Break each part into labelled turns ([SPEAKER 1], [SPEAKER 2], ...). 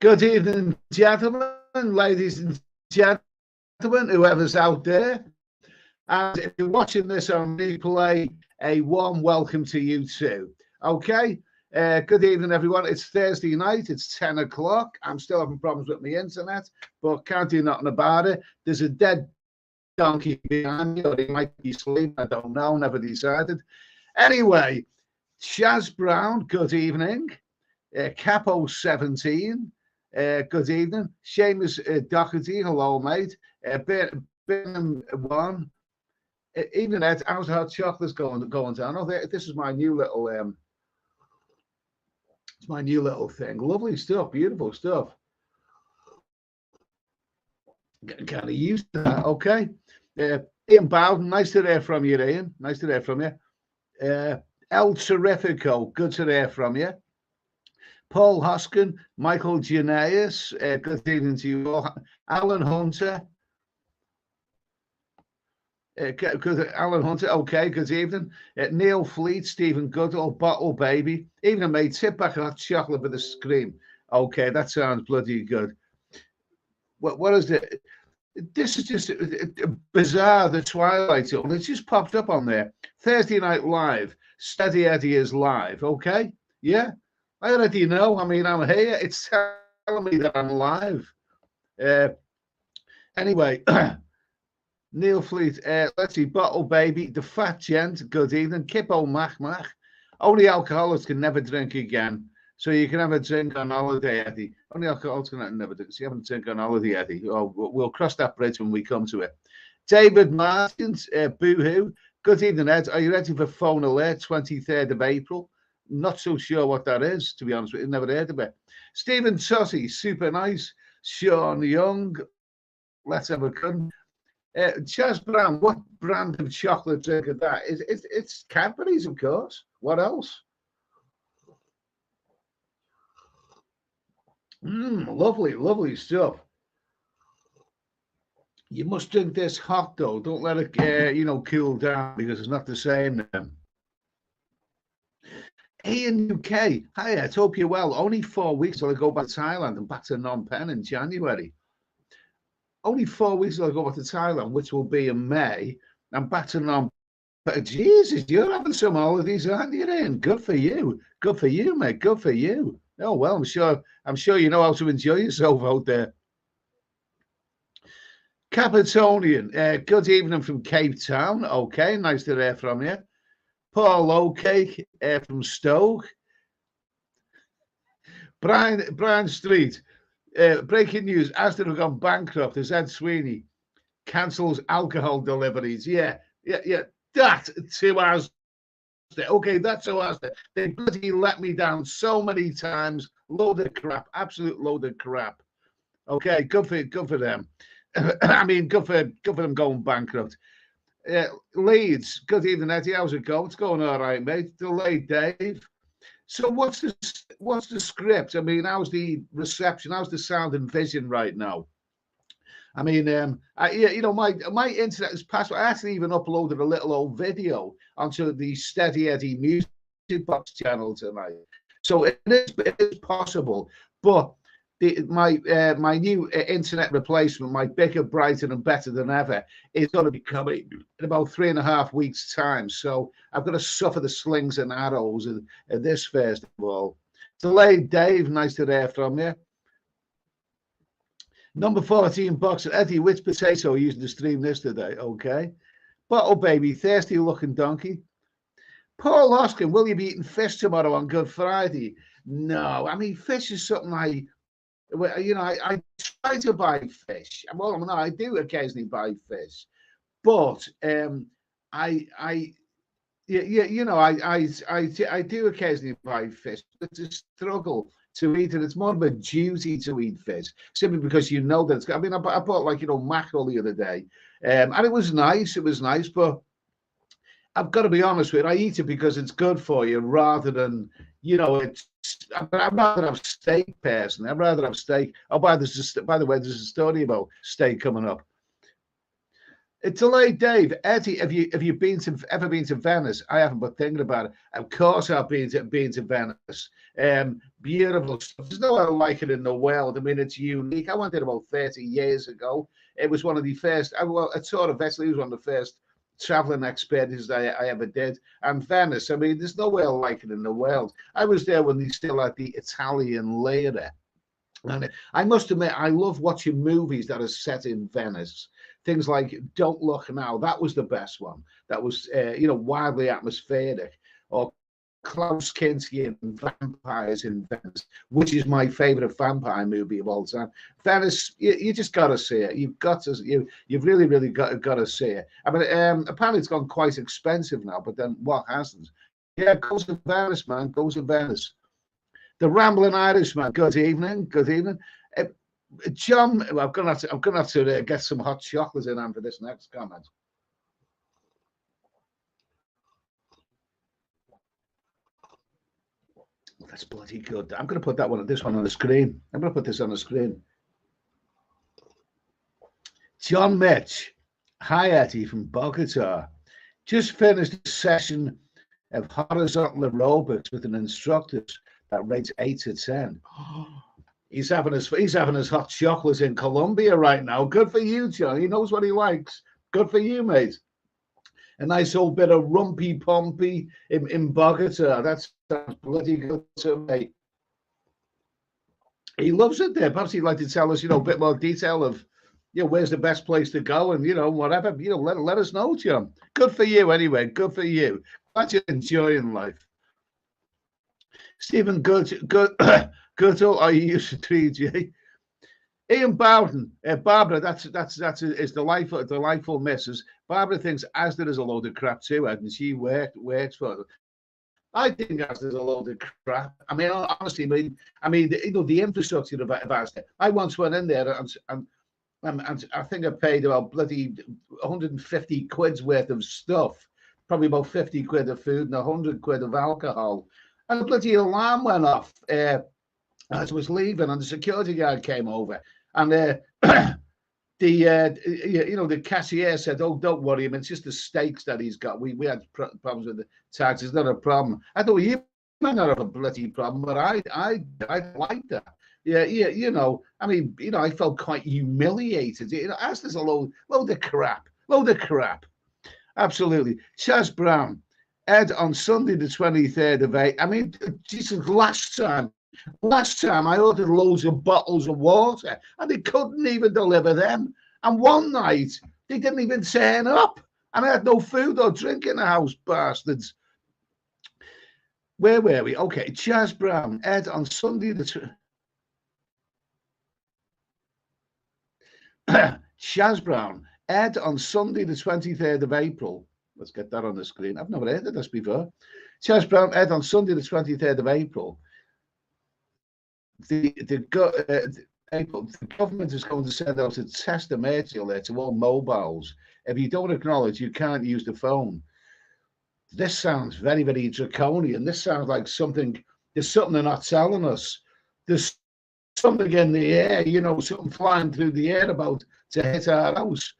[SPEAKER 1] Good evening, gentlemen, ladies and gentlemen, whoever's out there. And if you're watching this on replay, a warm welcome to you too. Okay, good evening, everyone. It's Thursday night. It's 10 o'clock. I'm still having problems with my internet, but can't do nothing about it. There's a dead donkey behind me, or he might be asleep. I don't know. Never decided. Anyway, Shaz Brown, good evening. Capo 17. Good evening. Seamus Doherty, hello, mate. Benham 1. Evening, Ed. How's hot chocolate's going down? Oh, this is my new little it's my new little thing. Lovely stuff, beautiful stuff. Getting kind of used to that. Okay. Ian Bowden, nice to hear from you, Ian. Nice to hear from you. El Terrifico, good to hear from you. Paul Hoskin, Michael Janaeus, good evening to you all. Alan Hunter. Alan Hunter, okay, good evening. Neil Fleet, Stephen Goodall, Bottle Baby. Evening, mate. Sit back hot chocolate with a scream. Okay, that sounds bloody good. What is it? This is just bizarre, the Twilight Zone. It's just popped up on there. Thursday Night Live. Steady Eddie is live, okay? Yeah. I already know. I mean, I'm here. It's telling me that I'm live. Anyway, Neil Fleet. Let's see. Bottle Baby. The Fat Gent. Good evening. Kippo Mach. Only alcoholics can never drink again. So you can have a drink on holiday, Eddie. Only alcoholics can never drink. So you have a drink on holiday, Eddie. Oh, we'll cross that bridge when we come to it. David Martins. Boohoo. Good evening, Ed. Are you ready for Phone Alert? 23rd of April. Not so sure what that is, to be honest with you. Never heard of it. Stephen Sussy, super nice. Sean Young, let's have a gun. Chaz Brown, what brand of chocolate drink is that? It's Cadbury's, of course. What else? Lovely, lovely stuff. You must drink this hot, though. Don't let it, cool down, because it's not the same then. Ian UK, hi, I hope you're well. Only 4 weeks till I go back to Thailand and back to Phnom Penh in January. Only 4 weeks till I go back to Thailand, which will be in May. I'm back to Phnom Penh. Jesus, you're having some holidays, aren't you, Ian? Good for you. Good for you, mate. Good for you. Oh well, I'm sure you know how to enjoy yourself out there. Capitonian, good evening from Cape Town. Okay, nice to hear from you. Paul O'Cake from Stoke. Brian Street. Breaking news. Aston have gone bankrupt as Ed Sweeney cancels alcohol deliveries. Yeah. That to Aston. Okay, that's so Aston. They bloody let me down so many times. Load of crap. Absolute load of crap. Okay, good for them. I mean, good for them going bankrupt. Leeds, good evening, Eddie. How's it going? It's going all right, mate. Delayed, Dave. So what's the script? I mean, how's the reception? How's the sound and vision right now? I mean, my internet is passed. I actually even uploaded a little old video onto the Steady Eddie Music Box channel tonight. So it is possible, but my new internet replacement, my bigger, brighter, and better than ever, is going to be coming in about 3.5 weeks' time. So I've got to suffer the slings and arrows of this first of all. Delayed Dave, nice to hear from you. Number 14 boxer Eddie, which potato are you using to stream this today? Okay. Bottle Baby, thirsty looking donkey. Paul Hoskin, will you be eating fish tomorrow on Good Friday? No, I mean, fish is something I try to buy fish. Well, no, I do occasionally buy fish, but I do occasionally buy fish. It's a struggle to eat, and it's more of a duty to eat fish, simply because you know that it's. I mean, I bought mackerel the other day, and it was nice. It was nice, but I've got to be honest with you. I eat it because it's good for you, rather than it's. I'd rather have steak personally. I'd rather have steak. Oh, by the way, there's a story about steak coming up. It's delayed, Dave. Eddie, have you ever been to Venice? I haven't, but thinking about it. Of course, I've been to Venice. Beautiful stuff. There's nowhere like it in the world. I mean, it's unique. I went there about 30 years ago. It was one of the first. Well, it sort of actually was one of the first traveling experiences I ever did. And Venice, I mean, there's nowhere like it in the world. I was there when they still had the Italian lira. And I must admit, I love watching movies that are set in Venice. Things like Don't Look Now, that was the best one. That was, wildly atmospheric. Or Klaus Kinski and Vampires in Venice, which is my favorite vampire movie of all time. Venice, you just got to see it. You've really got to see it. I mean, apparently it's gone quite expensive now, but then what hasn't? Yeah, go to Venice, man. Go to Venice. The Rambling Irishman. Good evening. Good evening. John, I'm gonna have to get some hot chocolate in for this next comment. Oh, that's bloody good. I'm gonna put this one on the screen. I'm gonna put this on the screen. John Mitch, hi Eddie from Bogota. Just finished a session of horizontal aerobics with an instructor that rates 8 to 10. He's having his hot chocolate in Colombia right now. Good for you, John. He knows what he likes. Good for you, mate. A nice old bit of rumpy pompy in Bogota. That's bloody good to me. He loves it there. Perhaps he'd like to tell us, a bit more detail of, where's the best place to go and, whatever. Let us know, John. Good for you anyway. Good for you. Glad you're enjoying life. Stephen, good. I used to 3G. Ian Bowden, Barbara, that's delightful missus. Barbara thinks Asda is a load of crap too, and she works for them. I think Asda is a load of crap. I mean, honestly, the infrastructure of Asda. I once went in there and I think I paid about bloody 150 quid's worth of stuff, probably about 50 quid of food and 100 quid of alcohol, and the bloody alarm went off. As I was leaving, and the security guard came over, and the cashier said, "Oh, don't worry, it's just the steaks that he's got. We had problems with the tax. It's not a problem." I thought, you might not have a bloody problem, but I like that. Yeah, I felt quite humiliated. As there's a load of crap, absolutely. Chaz Brown, Ed, on Sunday the 23rd of April. I mean, Jesus, Last time I ordered loads of bottles of water and they couldn't even deliver them. And one night they didn't even turn up and I had no food or drink in the house, bastards. Where were we? Okay, Chaz Brown, Ed, on Sunday the... Chaz Brown, Ed, on Sunday the 23rd of April. Let's get that on the screen. I've never heard of this before. Chaz Brown, Ed, on Sunday the 23rd of April. The government is going to send out a testimonial alert to all mobiles. If you don't acknowledge, you can't use the phone. This sounds very, very draconian. This sounds like there's something they're not telling us. There's something in the air, something flying through the air about to hit our house.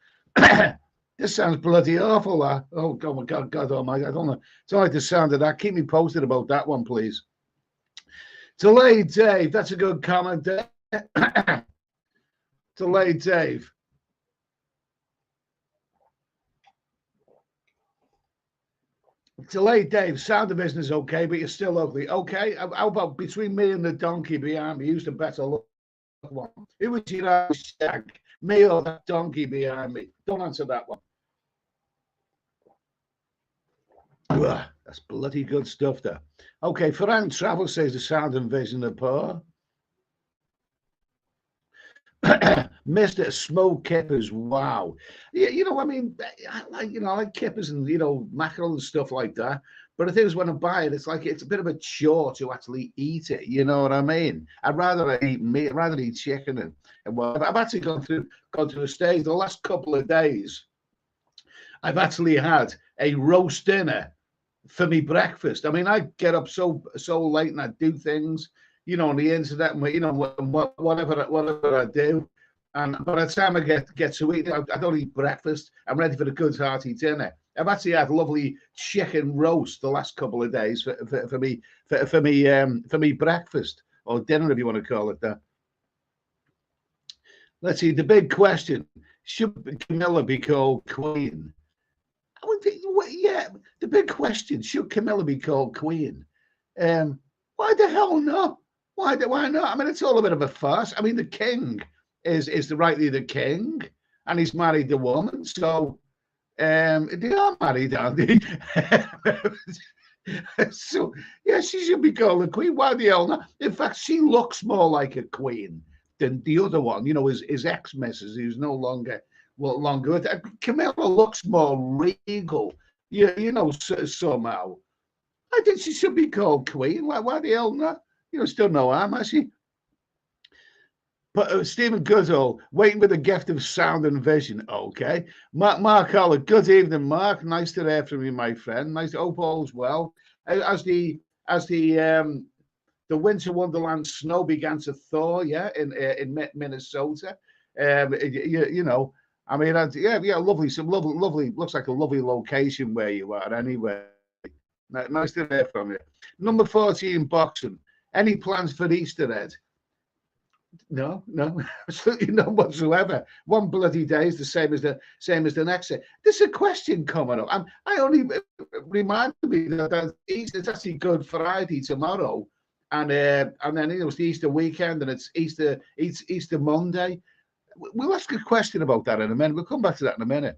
[SPEAKER 1] This sounds bloody awful. Oh, God, God almighty. I don't like the sound of that. Keep me posted about that one, please. Delayed Dave, that's a good comment, Dave. Delayed Dave. Delayed Dave, sound of business okay, but you're still ugly. Okay, how about between me and the donkey behind me? Who's the better look one? Who was your shag? Me or that donkey behind me? Don't answer that one. Ugh, that's bloody good stuff there. Okay, Ferran Travel says the sound and vision are poor. Mr. Smoked kippers, wow. Yeah, I like kippers and mackerel and stuff like that. But the thing is, when I buy it, it's a bit of a chore to actually eat it. You know what I mean? I'd rather eat meat, I'd rather eat chicken and whatever. I've actually gone through a stage the last couple of days. I've actually had a roast dinner for me breakfast. I mean, I get up so late and I do things, on the internet and whatever I do. And by the time I get to eat, I don't eat breakfast. I'm ready for a good hearty dinner. I've actually had lovely chicken roast the last couple of days for me breakfast or dinner, if you want to call it that. Let's see. The big question: should Camilla be called Queen? I would think, yeah. The big question: should Camilla be called Queen? Why the hell not? Why not? I mean, it's all a bit of a farce. I mean, the king is rightly the king, and he's married the woman, so they are married, aren't they? So yeah, she should be called a queen. Why the hell not? In fact, she looks more like a queen than the other one. You know, his ex-missus, who's no longer with her. Camilla looks more regal. You know, somehow. I think she should be called queen. Why the hell not? You know, still no harm, has she? But Stephen Goodall, waiting with the gift of sound and vision. Okay. Mark Holler, good evening, Mark. Nice to hear from you, my friend. Nice to hope all's well. As the winter wonderland snow began to thaw, yeah, in Minnesota. You know, I mean, yeah, lovely, some lovely, looks like a lovely location where you are anyway. Nice to hear from you. Number 14, boxing. Any plans for Easter, Ed? No, absolutely none whatsoever. One bloody day is the same as the next day. There's a question coming up. I only reminded me that it's actually Good Friday tomorrow, and then it's the Easter weekend, and it's Easter Monday. We'll ask a question about that in a minute. We'll come back to that in a minute.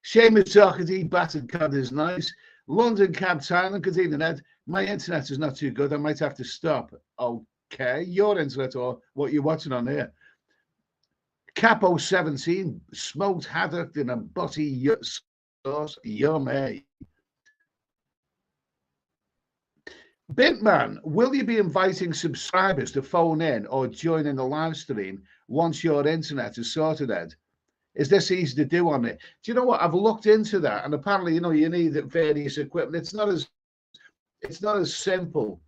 [SPEAKER 1] Seamus Doherty, battered cod is nice. London Cab Thailand, good evening, Ed. My internet is not too good. I might have to stop. Okay, your internet or what you're watching on here. Capo 17, smoked haddock in a butty sauce, yummy. Bintman, will you be inviting subscribers to phone in or join in the live stream once your internet is sorted, Ed? Is this easy to do on it? Do you know what? I've looked into that, and apparently, you know, you need various equipment. It's not as simple,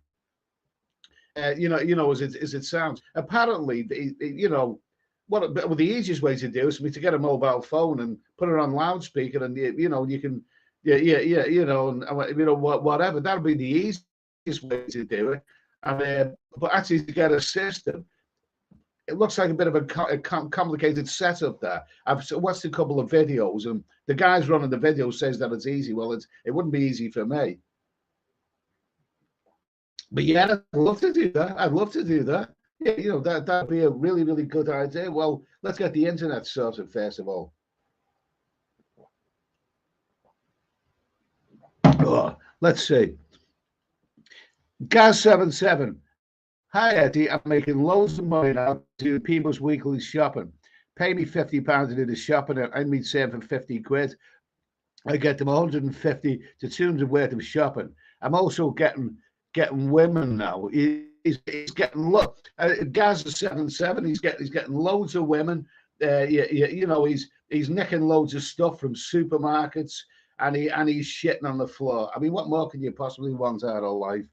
[SPEAKER 1] you know, as it sounds. Apparently, you know, well, the easiest way to do is to get a mobile phone and put it on loudspeaker, and you know, you can, you know, and you know, whatever. That'll be the easiest way to do it. And but actually, to get a system, it looks like a bit of a complicated setup there. I've watched a couple of videos, and the guys running the video says that it's easy. Well, it wouldn't be easy for me. But yeah, I'd love to do that. I'd love to do that. Yeah, you know, that'd be a really, really good idea. Well, let's get the internet sorted first of all. Oh, let's see. Gaz77. Hi, Eddie. I'm making loads of money now to people's weekly shopping. Pay me £50 to do the shopping, and I mean save for 50 quid. I get them 150 to 200 worth of shopping. I'm also getting women now. He's getting Gaz77. He's getting loads of women. You know, he's nicking loads of stuff from supermarkets, and he's shitting on the floor. I mean, what more can you possibly want out of life?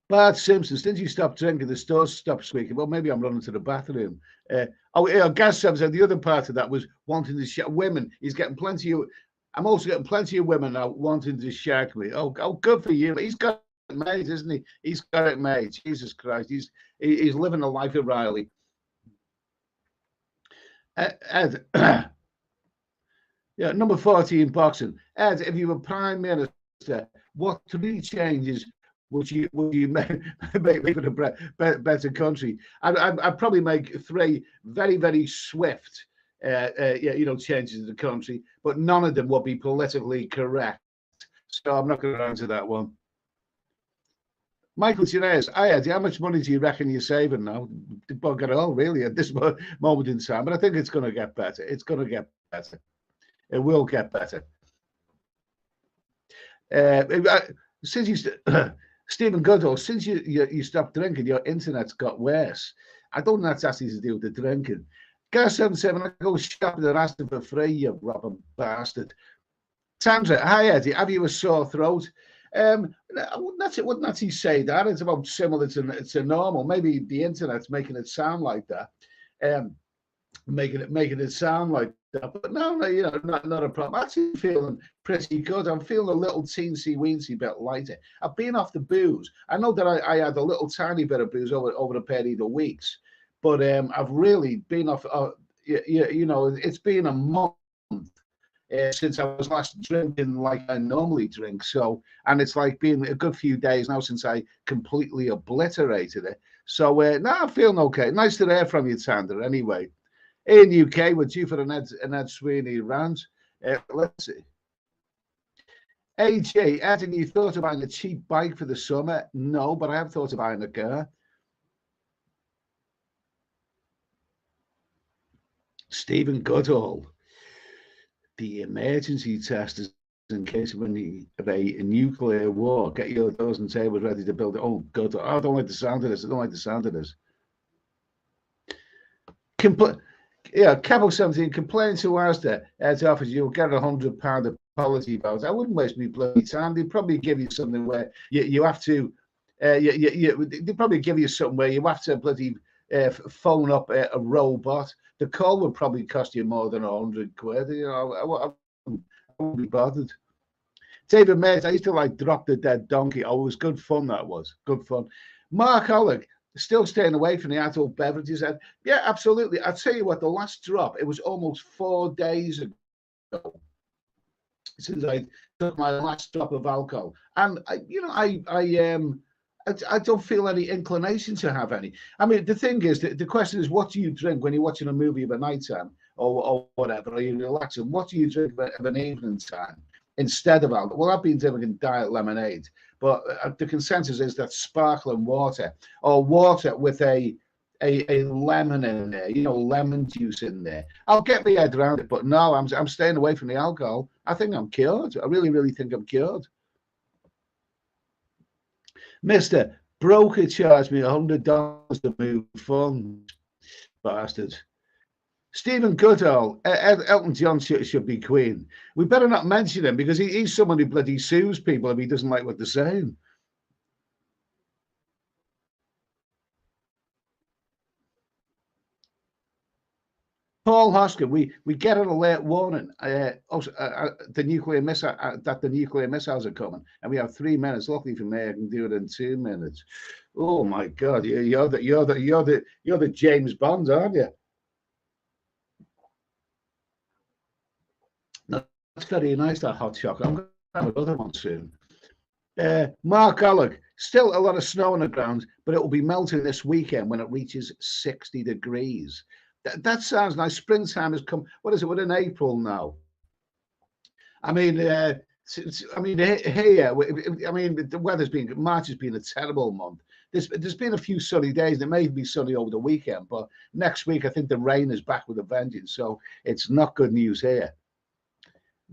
[SPEAKER 1] Bart Simpson, since you stopped drinking, the stores stopped squeaking. Well, maybe I'm running to the bathroom. Gaz said the other part of that was wanting to share women. He's getting plenty of. I'm also getting plenty of women now wanting to shag me. Oh, good for you. He's got it made, isn't he? He's got it made. Jesus Christ, he's living a life of Riley. Ed, yeah, number 14 boxing. Ed, if you were Prime Minister, what 3 changes would you make for a better country? I'd probably make 3 very, very swift, you know, changes in the country, but none of them would be politically correct. So I'm not going to answer that one. Michael Chinez, Eddie, how much money do you reckon you're saving now? The bug at all, really, at this moment in time. But I think it's going to get better. It's going to get better. It will get better. Since you Stephen Goodall, since you stopped drinking, your internet's got worse. I don't know that's actually to do with the drinking. Gas77, I go shopping and ask them for free, you robbing bastard. Sandra, hi Eddie, have you a sore throat? Wouldn't actually say that. It's about similar to normal. Maybe the internet's making it sound like that. Making it sound like that. But no, not a problem. I'm actually feeling pretty good. I'm feeling a little teensy weensy bit lighter. I've been off the booze. I know that I had a little tiny bit of booze over the period of weeks, but I've really been off. It's been a month since I was last drinking like I normally drink. So, and it's like been a good few days now since I completely obliterated it. So, I'm feeling okay. Nice to hear from you, Sandra. Anyway. In UK, we're due for an Ed Sweeney rant. Let's see. AJ, Ed, have you thought of buying a cheap bike for the summer? No, but I have thought of buying a car. Stephen Goodall, the emergency test is in case of a nuclear war. Get your doors and tables ready to build it. Oh, God. I don't like the sound of this. I don't like the sound of this. Capital 17, complain to Asda as offers you'll get £100 apology vote. I wouldn't waste me bloody time. They'd probably give you something where you have to, they'd probably give you something where you have to bloody phone up a robot. The call would probably cost you more than £100. You know, I wouldn't be bothered. David Mays, I used to like Drop the Dead Donkey. Oh, it was good fun, that was. Good fun. Mark Hollick, still staying away from the adult beverages. Yeah, absolutely. I'll tell you what, the last drop, it was almost 4 days ago since I took my last drop of alcohol. And, I don't feel any inclination to have any. I mean, the thing is, the question is, what do you drink when you're watching a movie of a night time or whatever, or you're relaxing? What do you drink of an evening time instead of alcohol? Well, I've been drinking diet lemonade. But the consensus is that sparkling water or water with a lemon in there, lemon juice in there. I'll get my head around it, but no, I'm staying away from the alcohol. I think I'm cured. I really, really think I'm cured. Mr. Broker charged me $100 to move funds. Bastards. Stephen Goodall, Elton John should be Queen. We better not mention him because he's someone who bloody sues people if he doesn't like what they're saying. Paul Hoskins, we get an alert warning. The nuclear missile that the nuclear missiles are coming, and we have 3 minutes. Luckily for me, I can do it in 2 minutes. Oh my God, you're the James Bond, aren't you? That's very nice, that hot chocolate. I'm going to have another one soon. Mark Alec, still a lot of snow on the ground, but it will be melting this weekend when it reaches 60 degrees. That sounds nice. Springtime has come. What is it? We're in April now. I mean, here, the weather's been, March has been a terrible month. There's been a few sunny days. It may be sunny over the weekend, but next week I think the rain is back with a vengeance. So it's not good news here.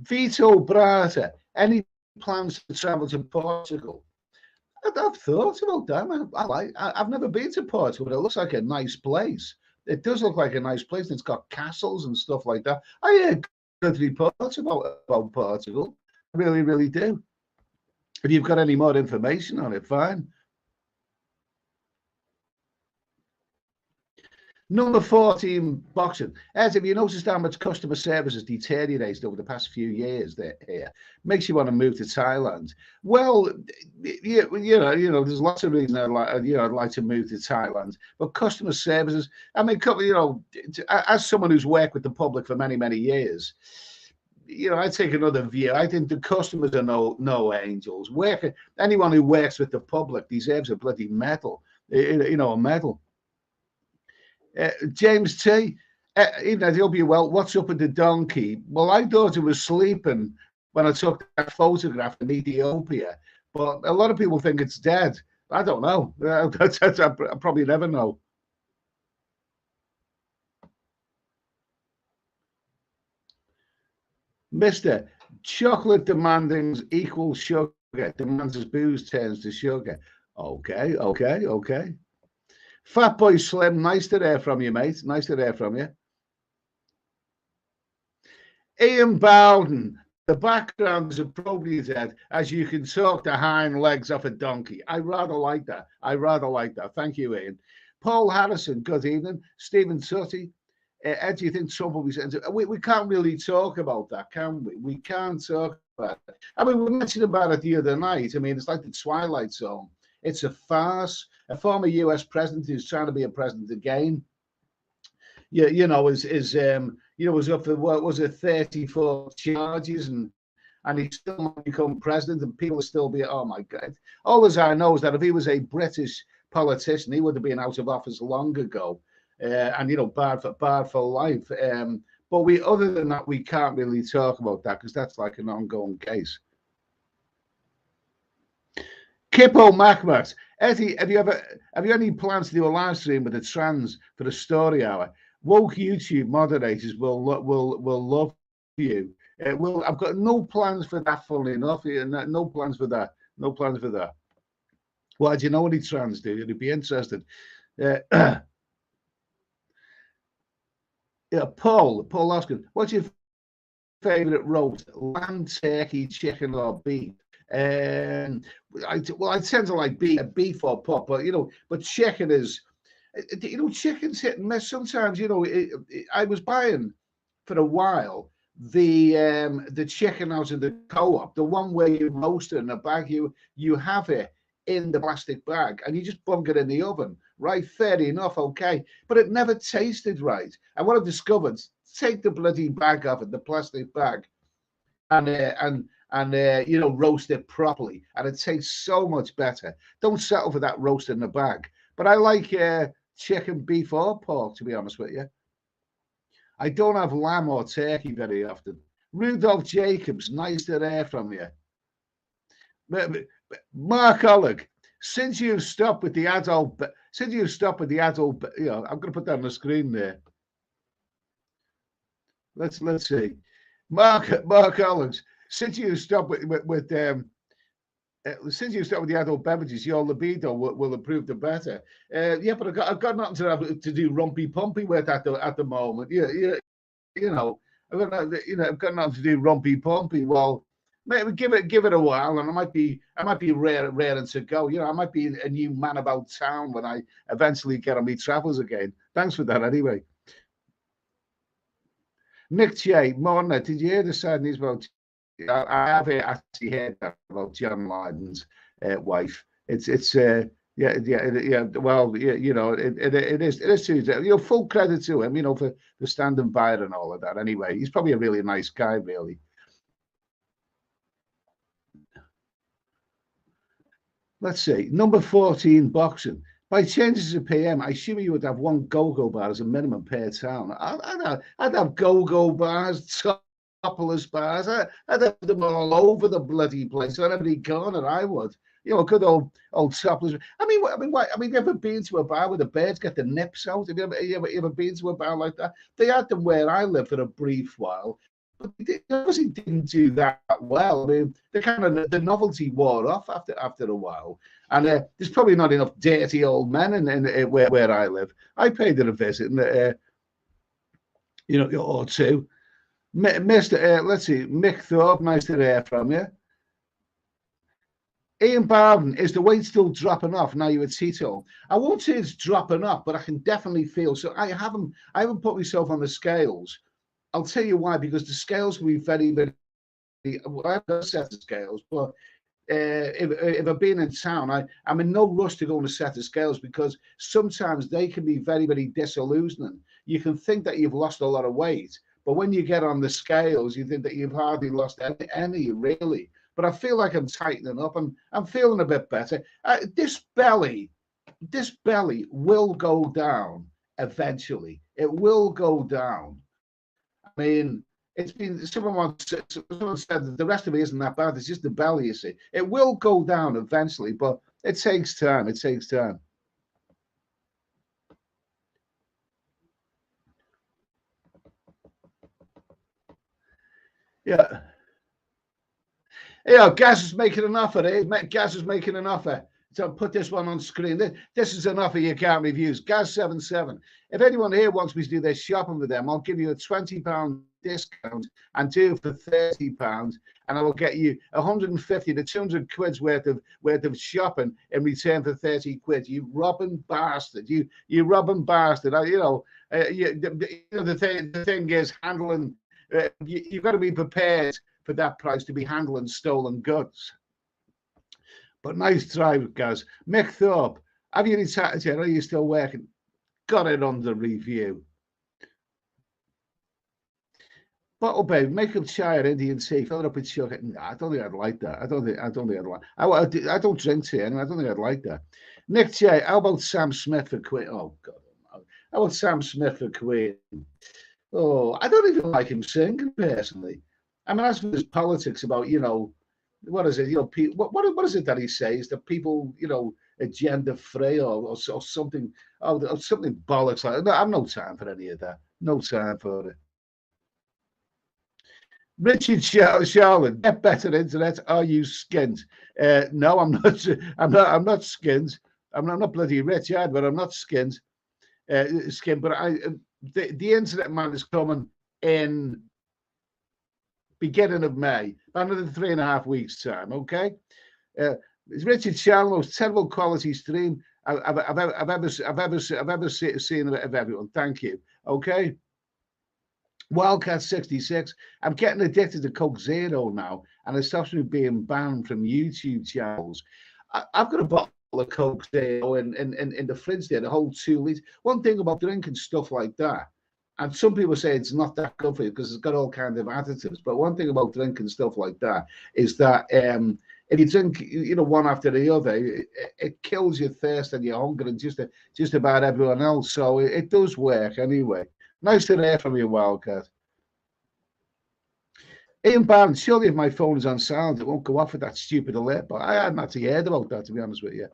[SPEAKER 1] Vito Brata, any plans to travel to Portugal? I've thought about that. I've never been to Portugal, but it looks like a nice place. It does look like a nice place. And it's got castles and stuff like that. I hear good reports about Portugal. I really, really do. If you've got any more information on it, fine. Number 14, boxing. Ed, have you noticed how much customer service has deteriorated over the past few years here? Makes you want to move to Thailand. Well, there's lots of reasons I'd like to move to Thailand. But customer services, I mean, as someone who's worked with the public for many, many years, I take another view. I think the customers are no angels. Anyone who works with the public deserves a bloody medal, a medal. James T, in Ethiopia, well, what's up with the donkey? Well, I thought it was sleeping when I took that photograph in Ethiopia, but a lot of people think it's dead. I don't know. I probably never know. Mr. Chocolate demanding equals sugar. Demands as booze turns to sugar. Okay. Fat Boy Slim, nice to hear from you, mate. Nice to hear from you. Ian Bowden, The background is appropriate, Ed, as you can talk the hind legs off a donkey. I rather like that. I rather like that. Thank you, Ian. Paul Harrison, good evening. Stephen Tutty, Ed, do you think Trump will be sentenced? We can't really talk about that, can we? We can't talk about it. I mean, we mentioned about it the other night. I mean, it's like the Twilight Zone. It's a farce. A former US president who's trying to be a president again. Yeah, was up for what was it, 34 charges, and he still might become president, and people will still be, oh my God. All as I know is that if he was a British politician, he would have been out of office long ago, and barred for life. But other than that, we can't really talk about that because that's like an ongoing case. Kippo Mahmoud, Eddie, have you any plans to do a live stream with the trans for the story hour? Woke YouTube moderators will love you. I've got no plans for that. Funnily enough, no plans for that. No plans for that. Well, do you know any trans do? You'd be interested. Yeah, Paul asking, what's your favorite roast? Lamb, turkey, chicken, or beef? I tend to like beef or pork, but chicken is, chicken's hit and miss. Sometimes, I was buying for a while the chicken out of the co-op, the one where you roast it in a bag. You have it in the plastic bag and you just bung it in the oven. Right, fair enough, okay, but it never tasted right. And what I've discovered, take the bloody bag off it, the plastic bag, and roast it properly, and it tastes so much better. Don't settle for that roast in the bag. But I like chicken, beef, or pork, to be honest with you. I don't have lamb or turkey very often. Rudolph Jacobs, nice to hear from you. Mark Oleg, since you've stopped with the adult, I'm going to put that on the screen there. Let's see. Mark Oleg, since you stopped with the adult beverages, your libido will improve the better. Yeah, but I've got nothing to do rumpy pumpy with at the moment. I've got nothing to do rumpy pumpy. Well, maybe give it a while, and I might be raring to go. I might be a new man about town when I eventually get on my travels again. Thanks for that, anyway. Nick J. Morna, did you hear the sad news about? I have actually heard that about John Lyden's wife. It's yeah. Well, it is too. Full credit to him, for standing by it and all of that. Anyway, he's probably a really nice guy, really. Let's see, number 14, boxing. By changes of PM, I assume you would have one go-go bar as a minimum per town. I'd have go-go bars, topless bars. I'd have them all over the bloody place. On every corner, I would. Good old topless. I mean, you ever been to a bar where the birds get the nips out? Have you ever been to a bar like that? They had them where I live for a brief while. But they obviously didn't do that well. I mean, the novelty wore off after a while, and there's probably not enough dirty old men in where I live. I paid it a visit, and or two. Mister, let's see, Mick Thorpe, nice to hear from you. Ian Barden, is the weight still dropping off now you're at Tito? I won't say it's dropping off, but I can definitely feel. So I haven't put myself on the scales. I'll tell you why, because the scales can be very, very. I've got a set of scales, but if I've been in town, I'm in no rush to go on a set of scales because sometimes they can be very, very disillusioning. You can think that you've lost a lot of weight, but when you get on the scales, you think that you've hardly lost any really. But I feel like I'm tightening up. I'm feeling a bit better. This belly will go down eventually. It will go down. I mean, it's been someone said that the rest of it isn't that bad. It's just the belly, you see. It will go down eventually, but it takes time. It takes time. Yeah. Gaz is making an offer. Gaz is making an offer. So put this one on screen. This is an offer you can't refuse. Gaz77. If anyone here wants me to do their shopping with them, I'll give you a £20 discount and do it for £30, and I will get you 150 to 200 quid's worth of shopping in return for 30 quid. You robbing bastard. You robbing bastard. The thing is handling. You've got to be prepared for that price to be handling stolen goods. But nice try, guys. Mick Thorpe, have you retired yet? Are you still working? Got it under review. Bottle babe, make up chai or Indian tea, fill it up with sugar. Nah, I don't think I'd like that. I don't think I'd like. I don't drink tea anyway. I don't think I'd like that. Nick J, how about Sam Smith for Queen? Oh God, how about Sam Smith for Queen? Oh, I don't even like him singing personally. I mean, as for his politics about, what is it? What is it that he says that people, are gender free or something? Or something bollocks like that. No, I've no time for any of that. No time for it. Richard Charlotte, get better internet. Are you skint? No, I'm not. I'm not skint. I'm not bloody Richard, but I'm not skint. Skint. But the internet man is coming in beginning of May, another 3.5 weeks time. Okay. It's Richard Charlotte, most terrible quality stream I've ever seen of everyone. Thank you. Okay. Wildcat 66. I'm getting addicted to Coke Zero now, and it stops me being banned from YouTube channels. I've got a bottle of Coke Zero in the fridge there, the whole 2 litres. One thing about drinking stuff like that, and some people say it's not that good for you because it's got all kinds of additives. But one thing about drinking stuff like that is that if you drink, one after the other, it kills your thirst and your hunger and just about everyone else. So it does work anyway. Nice to hear from you, Wildcat. Ian Barnes, surely if my phone is on silent, it won't go off with that stupid alert. But I hadn't actually heard about that, to be honest with you.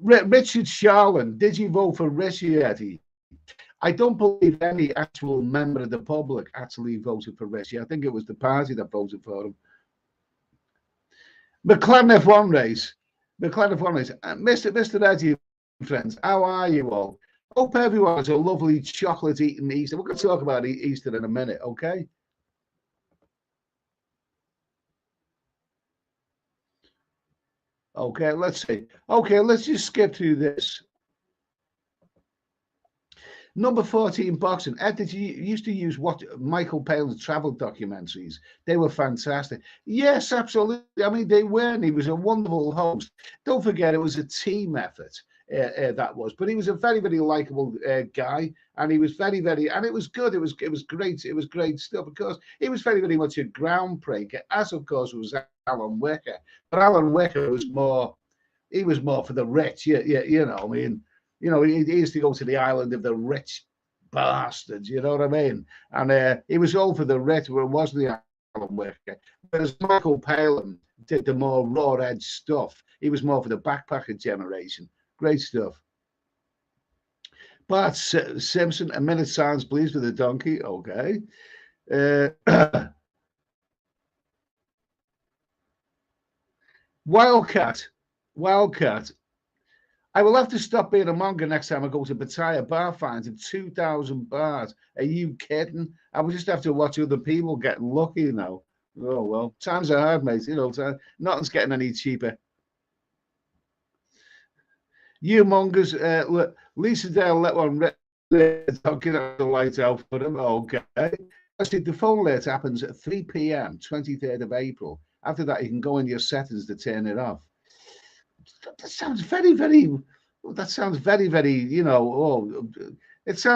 [SPEAKER 1] Richard Sharlin, did you vote for Rishi? I don't believe any actual member of the public actually voted for Rishi. I think it was the party that voted for him. McLaren F1 race. Mr. Eddie, friends, how are you all? Hope everyone has a lovely chocolate-eating Easter. We're going to talk about Easter in a minute, okay? Okay, let's see. Okay, let's just skip through this. Number 14, boxing. Ed, did you used to use Michael Palin's travel documentaries? They were fantastic. Yes, absolutely. I mean, they were, and he was a wonderful host. Don't forget, it was a team effort. That was, but he was a very, very likable guy, and he was very, very, and it was good. It was great. It was great stuff. Of course, he was very, very much a groundbreaker, as of course was Alan Wicker. But Alan Wicker was more. He was more for the rich. Yeah. I mean, he used to go to the island of the rich bastards. You know what I mean? And he was all for the rich. Where it wasn't the Alan Wicker. Whereas Michael Palin did the more raw edge stuff. He was more for the backpacker generation. Great stuff. Bart Simpson, a minute silence, please, for the donkey. Okay. Wildcat. I will have to stop being a monger next time I go to Pattaya. Bar fines of 2,000 bars. Are you kidding? I will just have to watch other people getting lucky now. Oh, well, times are hard, mate. Nothing's getting any cheaper. You mongers, Lisa Dale let one rip talking at the light out for them. Okay. Actually, the phone alert happens at 3 p.m., 23rd of April. After that, you can go in your settings to turn it off. That sounds very, very, it sounds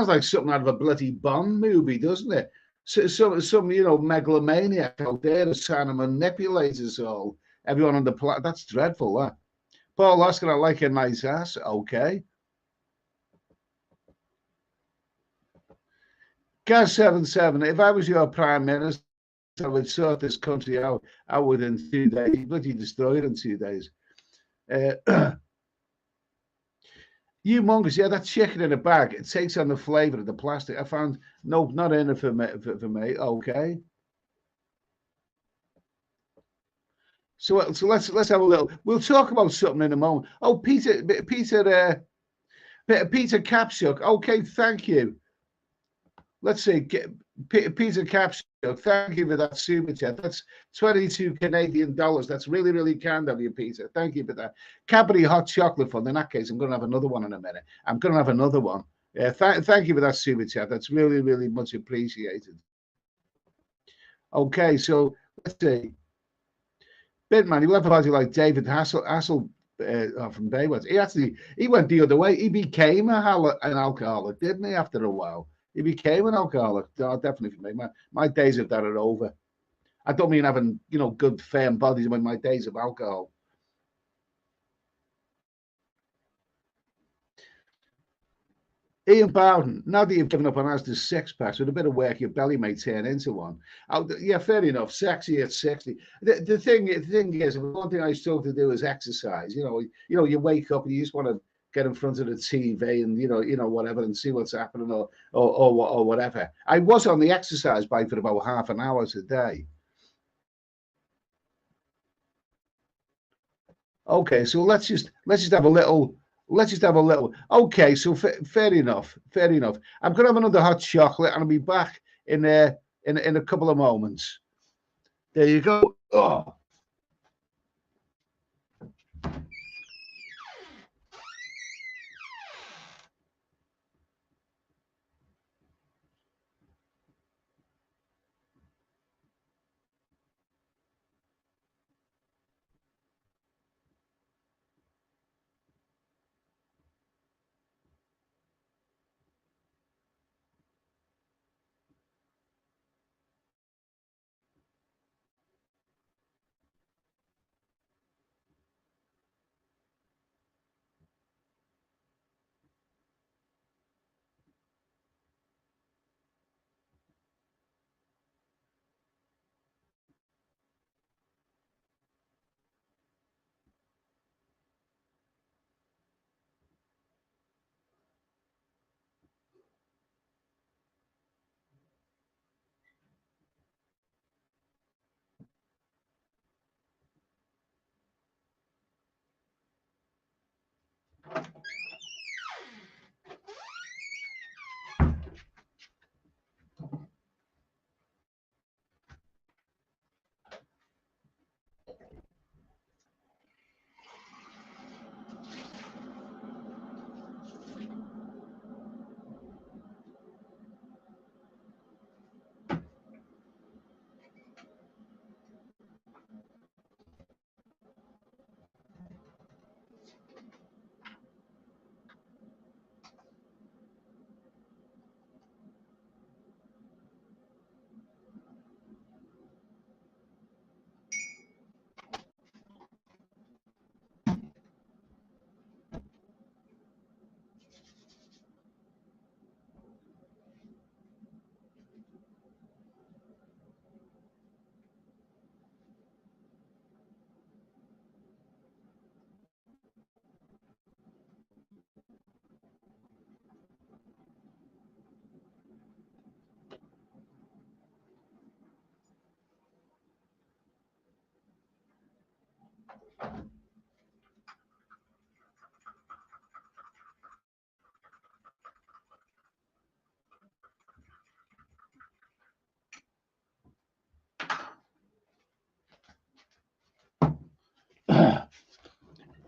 [SPEAKER 1] like something out of a bloody Bond movie, doesn't it? Some megalomaniac out there is trying to manipulate us all. Everyone on the planet. That's dreadful, that. Paul Oscar, I like a nice ass. Okay. Gaz77, if I was your prime minister, I would sort this country out within 2 days. Bloody destroy it in 2 days. You mongers, yeah, that chicken in a bag, it takes on the flavour of the plastic. I found, no, not in it for me. Okay. So let's have a little. We'll talk about something in a moment. Oh, Peter Capsuk. Okay, thank you. Let's see, Peter Capsuk. Thank you for that super chat. That's 22 Canadian dollars. That's really, really kind of you, Peter. Thank you for that. Cadbury hot chocolate fund. In that case, I'm going to have another one in a minute. I'm going to have another one. Yeah, thank you for that super chat. That's really, really much appreciated. Okay, so let's see. Bitman, he left a party like David Hassel from Baywatch. He went the other way. He became an alcoholic, didn't he? After a while, he became an alcoholic. No, definitely for me. My days of that are over. I don't mean having good firm bodies. I mean my days of alcohol. Ian Bowden, now that you've given up on Asda's six packs, with a bit of work, your belly may turn into one. Yeah, fair enough. Sexy at 60. The thing is, one thing I still have to do is exercise. You wake up and you just want to get in front of the TV and whatever and see what's happening or whatever. I was on the exercise bike for about half an hour a day. Okay, so let's just have a little. Let's just have a little. Okay, so fair enough. Fair enough. I'm gonna have another hot chocolate, and I'll be back in a couple of moments. There you go. Oh.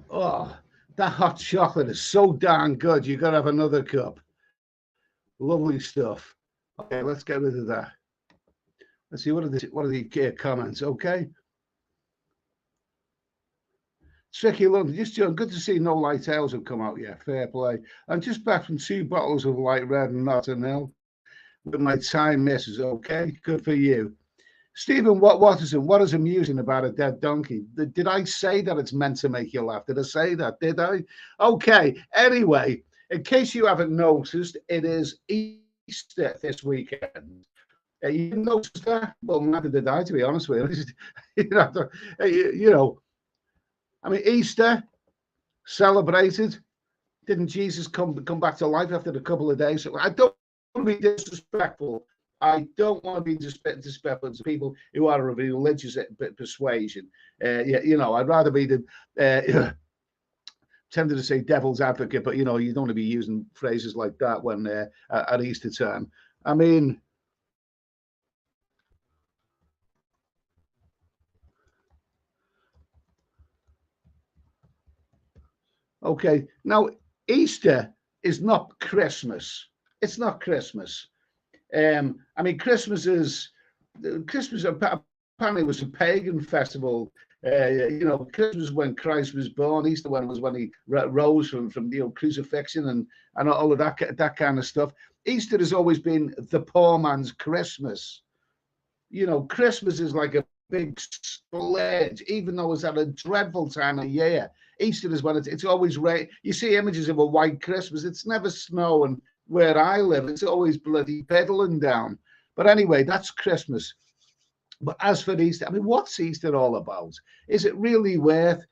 [SPEAKER 1] Oh, that hot chocolate is so darn good. You got to have another cup. Lovely stuff. Okay, let's get rid of that. Let's see what are the comments. Okay. Tricky London, just good to see no light tails have come out yet. Fair play. I'm just back from 2 bottles of light red and Notting Hill with my time misses. Okay, good for you. Stephen Watterson, what is amusing about a dead donkey? Did I say that it's meant to make you laugh? Did I say that? Did I? Okay. Anyway, in case you haven't noticed, it is Easter this weekend. You didn't notice that? Well, neither did I, to be honest with you. I mean, Easter celebrated. Didn't Jesus come back to life after a couple of days? So I don't want to be disrespectful I don't want to be disrespectful to people who are of religious persuasion. You know, I'd rather be the tempted to say devil's advocate, but you know, you don't want to be using phrases like that when at Easter time. I mean, okay, now Easter is not Christmas. It's not Christmas. I mean, Christmas apparently was a pagan festival. You know, Christmas when Christ was born. Easter when he rose from you know crucifixion and all of that kind of stuff. Easter has always been the poor man's Christmas. You know, Christmas is like a big splurge, even though it's at a dreadful time of year. Easter is when it's always rain. You see images of a white Christmas. It's never snowing where I live. It's always bloody pedaling down. But anyway, that's Christmas. But as for Easter, I mean, what's Easter all about? Is it really worth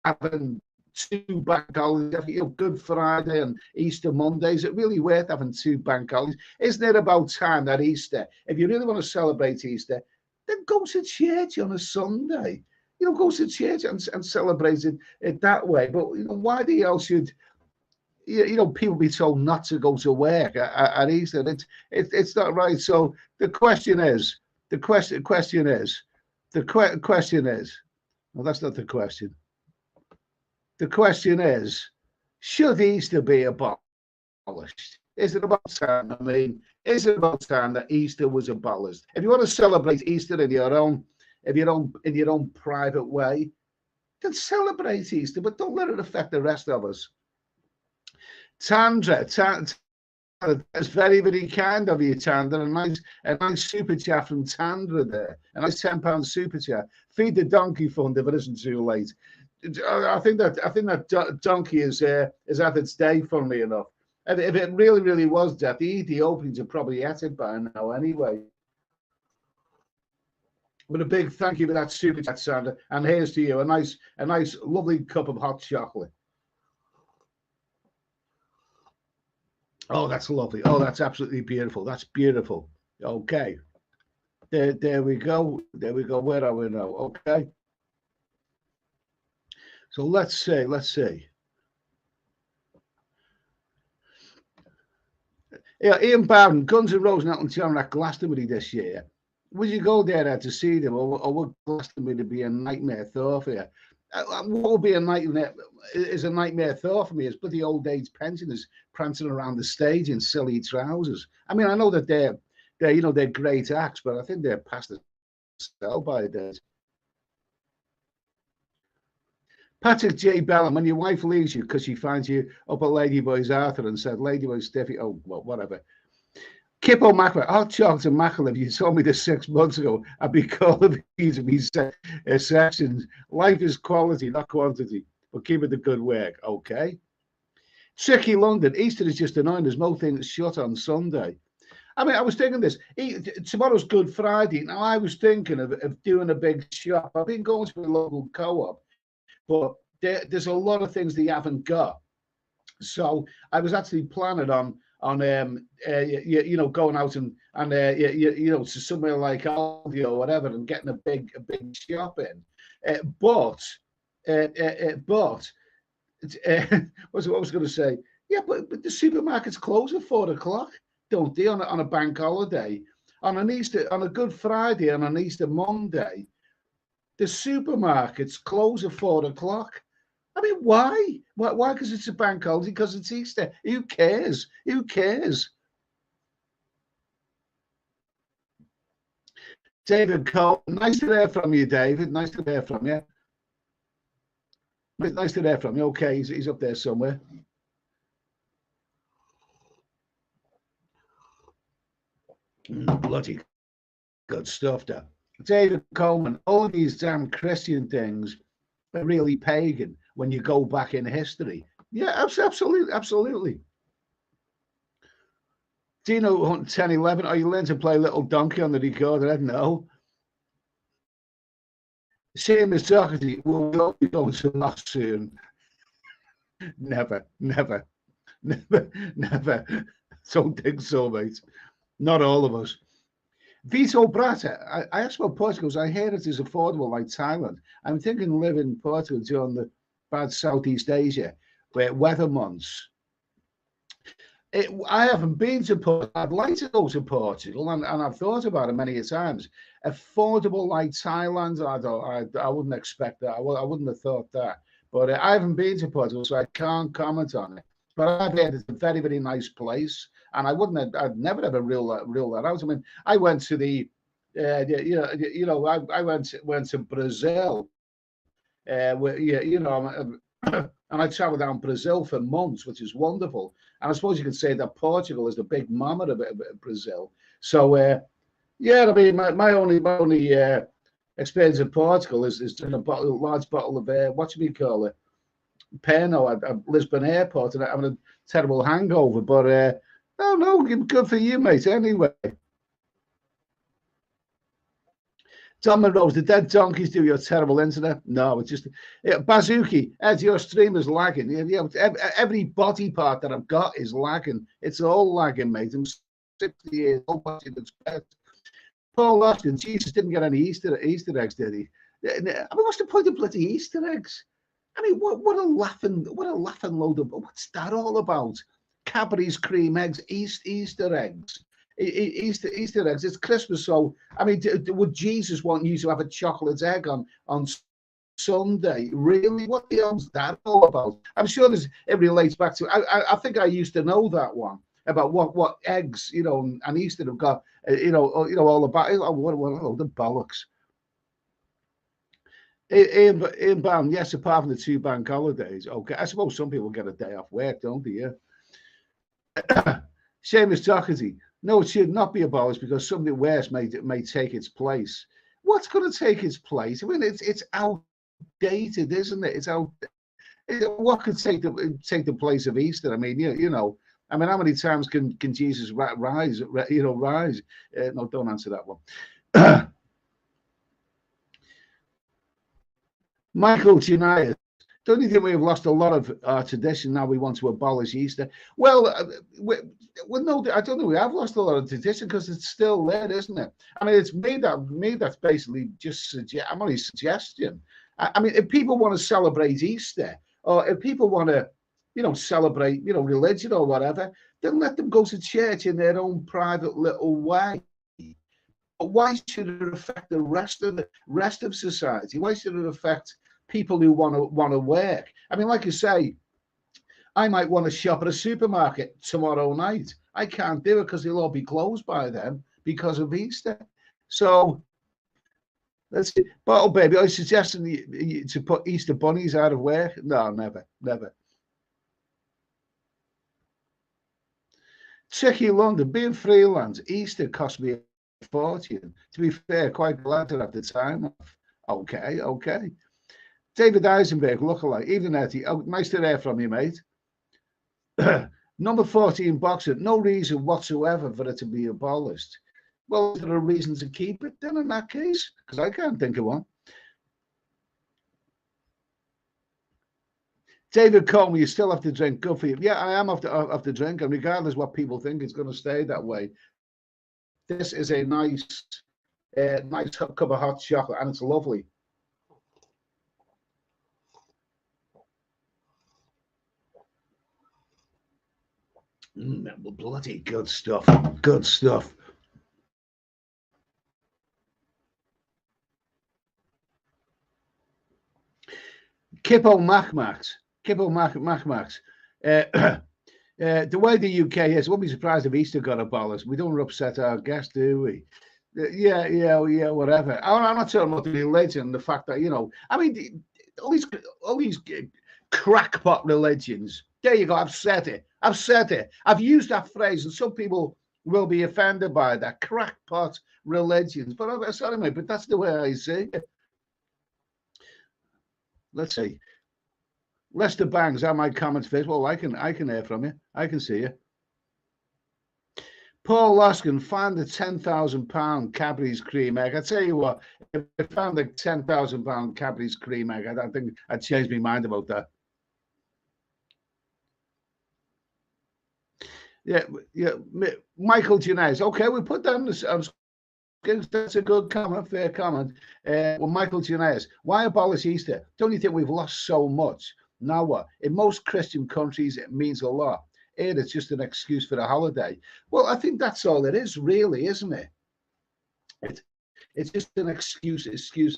[SPEAKER 1] having two bank holidays, you know, Good Friday and Easter Monday? Is it really worth having two bank holidays? Isn't it about time that Easter, if you really want to celebrate Easter, then go to church on a Sunday. You know, go to church and celebrate it that way. But you know, why the hell should you know people be told not to go to work at Easter? It's not right. So the question is, the question is, well, that's not the question. The question is, should Easter be abolished? Is it about time? I mean, is it about time that Easter was abolished? If you want to celebrate Easter in your own private way, then celebrate Easter, but don't let it affect the rest of us. Tandra, that's very, very kind of you, Tandra. A nice super chat from Tandra there. A nice £10 super chat. Feed the donkey fund if it isn't too late. I think that donkey is at its day, funnily enough. And if it really, really was dead, the EDDY openings are probably at it by now anyway. But a big thank you for that super chat, Sandra. And here's to you, a nice, lovely cup of hot chocolate. Oh, that's lovely. Oh, that's absolutely beautiful. That's beautiful. Okay. There we go. There we go. Where are we now? Okay. So let's see. Yeah, Ian Bowden, Guns N' Roses and Elton John at Glastonbury this year. Would you go there to see them, or would Glastonbury be a nightmare thought for you? What would be a nightmare thought for me is bloody old age pensioners prancing around the stage in silly trousers. I mean, I know that they're great acts, but I think they're past the sell by days. Patrick J. Bellum, when your wife leaves you because she finds you up at Ladyboy's Arthur and said, Ladyboy Steffi, oh, well, whatever. Kippo Mackerel, hot chocolate and mackerel. If you told me this 6 months ago, I'd be calling these of these sections. Life is quality, not quantity, but keep it the good work, okay? Tricky London, Easter is just annoying. There's no thing shut on Sunday. I mean, I was thinking this. Tomorrow's Good Friday. Now, I was thinking of doing a big shop. I've been going to a local co-op, but there's a lot of things they haven't got. So I was actually planning on you know, going out and you know, to somewhere like Aldi or whatever and getting a big shop in. But what was I going to say? Yeah, but the supermarkets close at 4 o'clock, don't they? On a bank holiday, on a Good Friday, and on Easter Monday, the supermarkets close at 4 o'clock. I mean, why? Why? Because it's a bank holiday, because it's Easter. Who cares? Who cares? David Cole, nice to hear from you, David. Nice to hear from you. Nice to hear from you. Okay, he's up there somewhere. Bloody good stuff, there. David Coleman, all these damn Christian things are really pagan when you go back in history. Yeah, absolutely. Dino 1011, are you learning to play Little Donkey on the recorder? I don't know. Same as Socrates, will we all be going to Loss soon? Never. Don't think so, mate. Not all of us. Vito Bratta, I asked about Portugal because I hear it is affordable like Thailand. I'm thinking live in Portugal during the bad Southeast Asia, where weather months. I haven't been to Portugal. I'd like to go to Portugal, and I've thought about it many times. Affordable like Thailand, I wouldn't expect that. I wouldn't have thought that. But I haven't been to Portugal, so I can't comment on it. But I've heard it's a very, very nice place, and I'd never ever rule that out. I mean, I went to I went to Brazil, where, and I traveled down Brazil for months, which is wonderful. And I suppose you could say that Portugal is the big mama of Brazil. So, yeah, I mean, my only experience in Portugal is drinking a large bottle of what do we call it, Pernod at Lisbon Airport, and having a terrible hangover. But no, good for you, mate. Anyway. Tom Monroe, the dead donkeys do your terrible internet? No, it's just Bazuki. Ed, your stream is lagging. Every body part that I've got is lagging. It's all lagging, mate. I'm 60 years old. What you'd expect. Paul Austin, Jesus didn't get any Easter eggs, did he? I mean, what's the point of bloody Easter eggs? I mean, what a laughing load of, what's that all about? Cadbury's cream eggs, Easter eggs. Easter eggs. It's Christmas, so I mean, would Jesus want you to have a chocolate egg on Sunday? Really? What the hell's that all about? I'm sure it relates back to. I think I used to know that one about what eggs, and Easter have got, all about. Oh, what the bollocks. In Bam, yes, apart from the 2 bank holidays. Okay, I suppose some people get a day off work, don't they? Yeah. Seamus Doherty. No, it should not be abolished because something worse may take its place. What's going to take its place? I mean, it's outdated, isn't it? It's out. What could take the place of Easter? I mean, I mean, how many times can Jesus rise? Rise? No, don't answer that one. Michael Junias. Don't you think we have lost a lot of our tradition now? We want to abolish Easter. Well, no, I don't think we have lost a lot of tradition because it's still there, isn't it? I mean, it's me that's basically just I'm only suggestion. I mean, if people want to celebrate Easter, or if people want to, celebrate, religion or whatever, then let them go to church in their own private little way. But why should it affect the rest of society? Why should it affect people who want to work? I mean, like you say, I might want to shop at a supermarket tomorrow night. I can't do it because they'll all be closed by then because of Easter. So let's see. Bottle Baby, are you suggesting to put Easter bunnies out of work? No, never. Tricky London, being freelance, Easter cost me a fortune. To be fair, quite glad to have the time off. Okay. David Eisenberg, lookalike. Evening, Eddie. Oh, nice to hear from you, mate. Number 14 boxer. No reason whatsoever for it to be abolished. Well, is there a reason to keep it then in that case? Because I can't think of one. David Coleman, you still have to drink. Good for you. Yeah, I am off the drink, and regardless what people think, it's going to stay that way. This is a nice cup of hot chocolate, and it's lovely. Bloody good stuff. Good stuff. Kippo Macmax. The way the UK is, won't be surprised if Easter got abolished. We don't want to upset our guests, do we? Yeah, whatever. I'm not talking about the religion, the fact that, I mean, all these crackpot religions. There you go. I've said it. I've used that phrase, and some people will be offended by that. Crackpot religions. But sorry, mate, but that's the way I see it. Let's see. Lester Bangs, are my comments visible? I can hear from you. I can see you. Paul Luskin, find the £10,000 Cadbury's cream egg. I tell you what, if I found the £10,000 Cadbury's cream egg, I think I'd change my mind about that. Yeah, yeah. Michael Janice. Okay, we put that on the. That's a good comment, fair comment. Well, Michael Janice, why abolish Easter? Don't you think we've lost so much? Now what? In most Christian countries, it means a lot. Here, it's just an excuse for the holiday. Well, I think that's all it is, really, isn't it? It's just an excuse for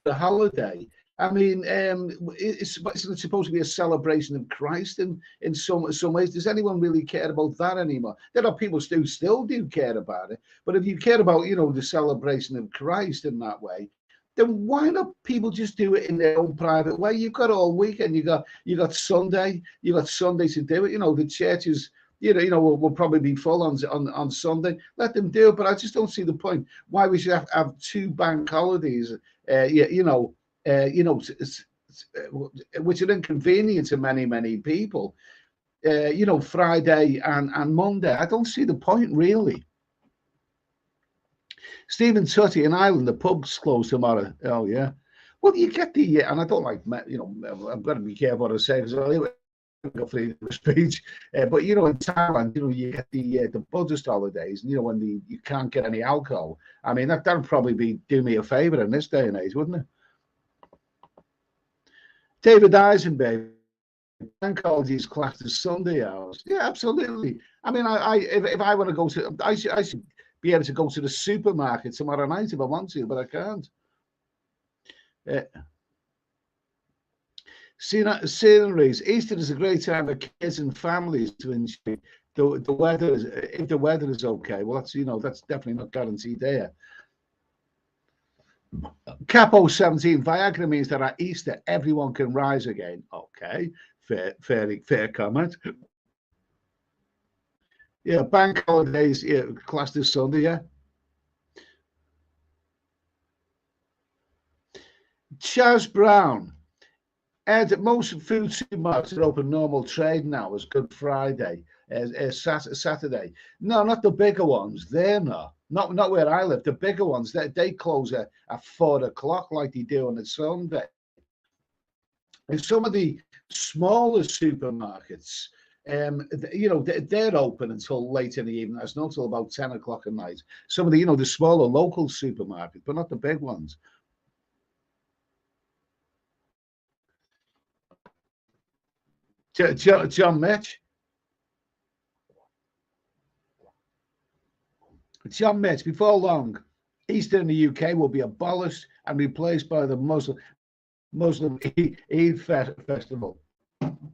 [SPEAKER 1] the holiday. I mean, isn't it supposed to be a celebration of Christ in some ways? Does anyone really care about that anymore? There are people who still do care about it, but if you care about the celebration of Christ in that way, then why not people just do it in their own private way? You've got all weekend, you got Sunday, you got Sunday to do it. The churches. Will probably be full on Sunday. Let them do it, but I just don't see the point why we should have two bank holidays. Which are inconvenient to many people. Friday and Monday. I don't see the point really. Stephen Tutty in Ireland, the pub's closed tomorrow. Oh yeah. Well, you get and I don't like. I'm going to be careful what I say because go for the speech, but in Thailand, you get the Buddhist holidays, and when you can't get any alcohol. I mean, that'd probably do me a favor in this day and age, wouldn't it? David Eisenberg, bank holidays classed as Sunday hours. Yeah, absolutely. I mean, if I want to go to, I should be able to go to the supermarket tomorrow night if I want to, but I can't. Sceneries. Easter is a great time for kids and families to enjoy. The weather is, if the weather is okay, well, that's definitely not guaranteed there. Capo 17. Viagra means that at Easter everyone can rise again. Okay, fair comment. Yeah, bank holidays. Yeah, classed as Sunday. Yeah. Chaz Brown. Ed, most food supermarkets are open normal trading hours, Good Friday, Saturday. No, not the bigger ones. They're not. Not where I live. The bigger ones, they close at 4 o'clock like they do on a Sunday. And some of the smaller supermarkets, they're open until late in the evening. It's not until about 10 o'clock at night. Some of the smaller local supermarkets, but not the big ones. John Mitch. John Mitch, before long, Easter in the UK will be abolished and replaced by the Muslim Eid festival. I'm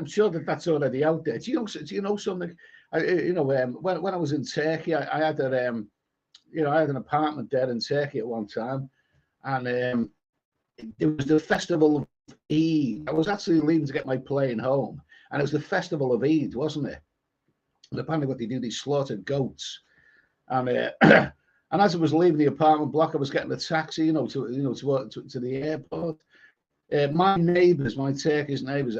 [SPEAKER 1] sure that's already out there. Do you know something? When I was in Turkey, I had I had an apartment there in Turkey at one time, and it was the festival of Eid. I was actually leaving to get my plane home, and it was the festival of Eid, wasn't it? And apparently, what they do, they slaughter goats, and and as I was leaving the apartment block, I was getting a taxi, to the airport. My Turkish neighbours,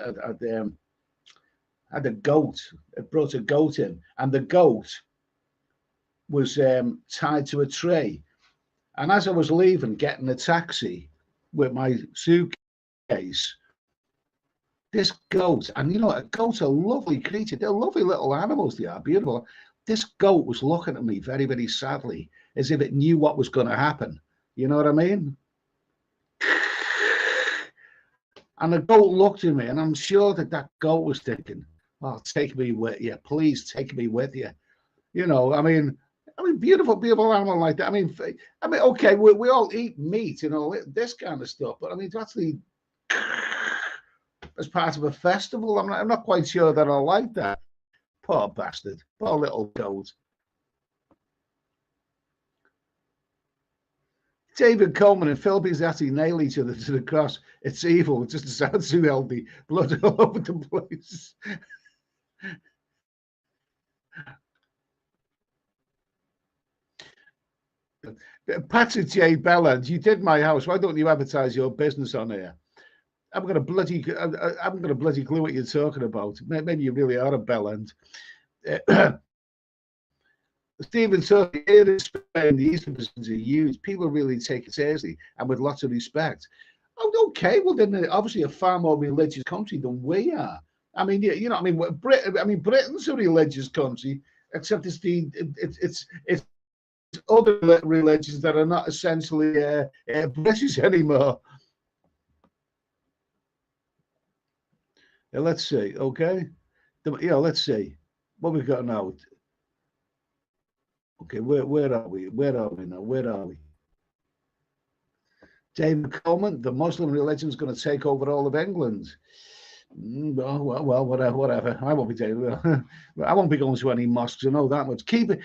[SPEAKER 1] had a goat. It brought a goat in, and the goat was tied to a tree. And as I was leaving, getting a taxi with my suitcase, this goat, and a goat's a lovely creature. They're lovely little animals. They are beautiful. This goat was looking at me very, very sadly, as if it knew what was going to happen. You know what I mean? And the goat looked at me, and I'm sure that goat was thinking, "Oh, take me with you, please take me with you." I mean, beautiful animal like that. I mean, okay, we all eat meat and all this kind of stuff, but I mean, to actually as part of a festival, I'm not quite sure that I like that. Poor bastard, poor little goat. David Coleman and Philippines actually nail each other to the cross. It's evil. It just sounds too healthy. Blood all over the place. Patrick J. Belland, you did my house. Why don't you advertise your business on here? I'm going to bloody clue what you're talking about. Maybe you really are a Belland. Stephen, so here in Spain, the Eastern positions are used. People really take it seriously and with lots of respect. Oh, okay. Well, then they're obviously a far more religious country than we are. I mean, you know, I mean, Britain's a religious country, except it's other religions that are not essentially British anymore. Let's see, okay? Let's see what we've got now. Okay, where are we? Where are we now? Where are we? David Coleman, the Muslim religion is going to take over all of England. Well, whatever. I won't be taking. I won't be going to any mosques. I know that much. Keep it.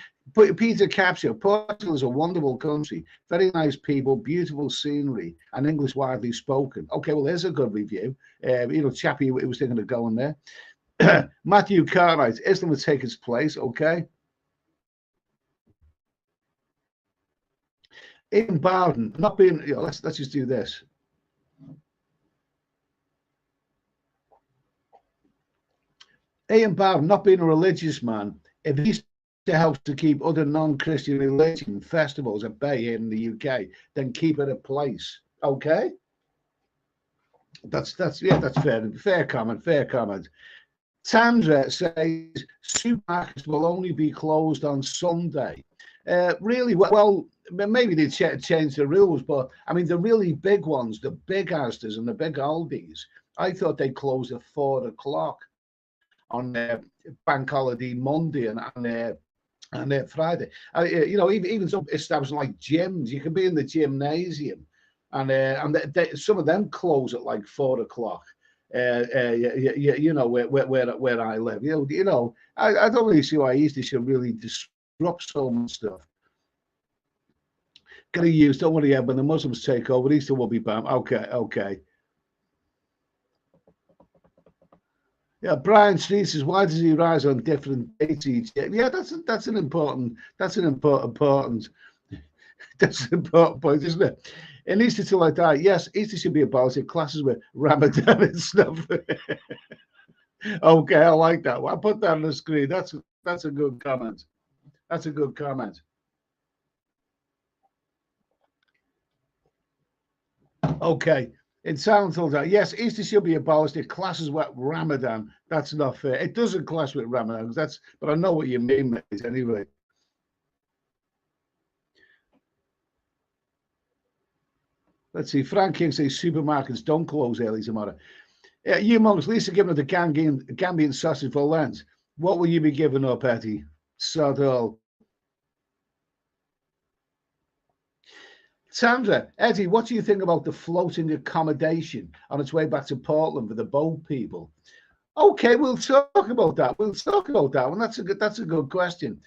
[SPEAKER 1] Peter Capture. Portugal is a wonderful country. Very nice people, beautiful scenery, and English widely spoken. Okay, well, there's a good review. Chappie, it was thinking of going there. Matthew Cartwright. Islam will take its place. Okay. Ian Bowden, not being. Let's just do this. Ian Bowden, not being a religious man, if he's to help to keep other non-Christian religion festivals at bay here in the UK, then keep it at place. Okay, that's fair comment. Fair comment. Sandra says supermarkets will only be closed on Sunday. Really, well, maybe they change the rules, but I mean the really big ones, the big Asdas and the big Aldis, I thought they closed at 4 o'clock on bank holiday Monday and Friday. Even some establishments like gyms, you can be in the gymnasium, and some of them close at like 4 o'clock. You know where I live. I don't really see why Easter should really disrupt so much stuff. Gonna use, don't worry, when the Muslims take over, Easter will be banned. Okay. Yeah, Brian Street says, why does he rise on different dates each year? Yeah, that's an important point, isn't it? In Easter till I die, yes, Easter should be abolished. Classes with Ramadan and stuff. Okay, I like that. I'll put that on the screen. That's a good comment. That's a good comment. Okay. It sounds like yes, Easter should be abolished. It clashes with Ramadan. That's not fair. It doesn't clash with Ramadan. But I know what you mean, mate. Anyway. Let's see. Frank King says supermarkets don't close early tomorrow. You monks, Lisa giving up the Gambian sausage for Lent. What will you be giving up, Eddie? Sod all. Sandra, Eddie, what do you think about the floating accommodation on its way back to Portland for the boat people? Okay, we'll talk about that. And that's a good question.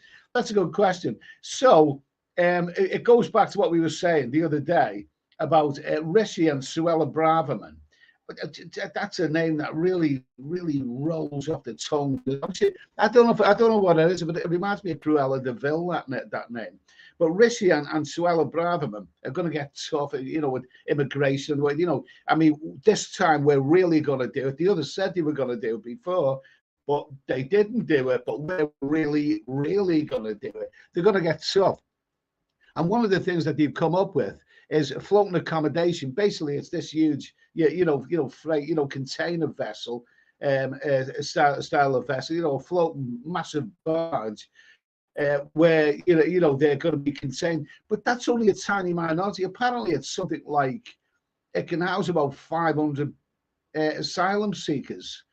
[SPEAKER 1] So it goes back to what we were saying the other day about Rishi and Suella Braverman. That's a name that really, really rolls off the tongue. I don't know what it is, but it reminds me of Cruella de Vil, that name. But Rishi and Suella Braverman are going to get tough, with immigration. I mean, this time we're really going to do it. The others said they were going to do it before, but they didn't do it. But we're really, really going to do it. They're going to get tough. And one of the things that they've come up with is floating accommodation. Basically, it's this huge, freight, container vessel, style of vessel, a floating massive barge. Where they're going to be contained, but that's only a tiny minority. Apparently, it's something like it can house about 500 asylum seekers.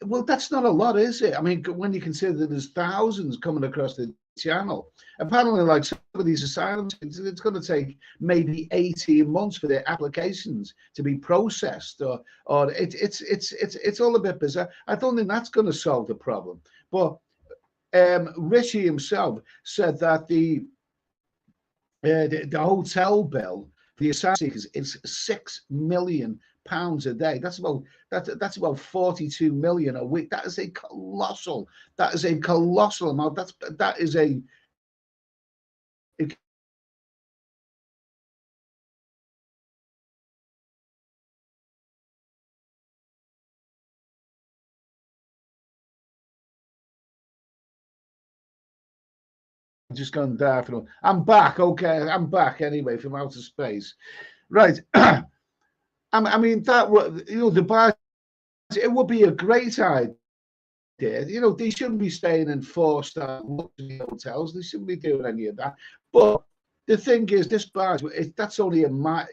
[SPEAKER 1] Well, that's not a lot, is it? I mean, when you consider that there's thousands coming across the channel, apparently, like some of these asylum seekers, it's going to take maybe 18 months for their applications to be processed, or it's all a bit bizarre. I don't think that's going to solve the problem, but. Rishi himself said that the hotel bill for the asylum seekers is £6 million a day. That's about 42 million a week. That is a colossal amount. That is a just gone dark. I'm back. Okay, I'm back anyway from outer space. Right. I mean that. The bar it would be a great idea. You know, they shouldn't be staying in 4-star luxury hotels. They shouldn't be doing any of that. But the thing is, this barge, that's only you know,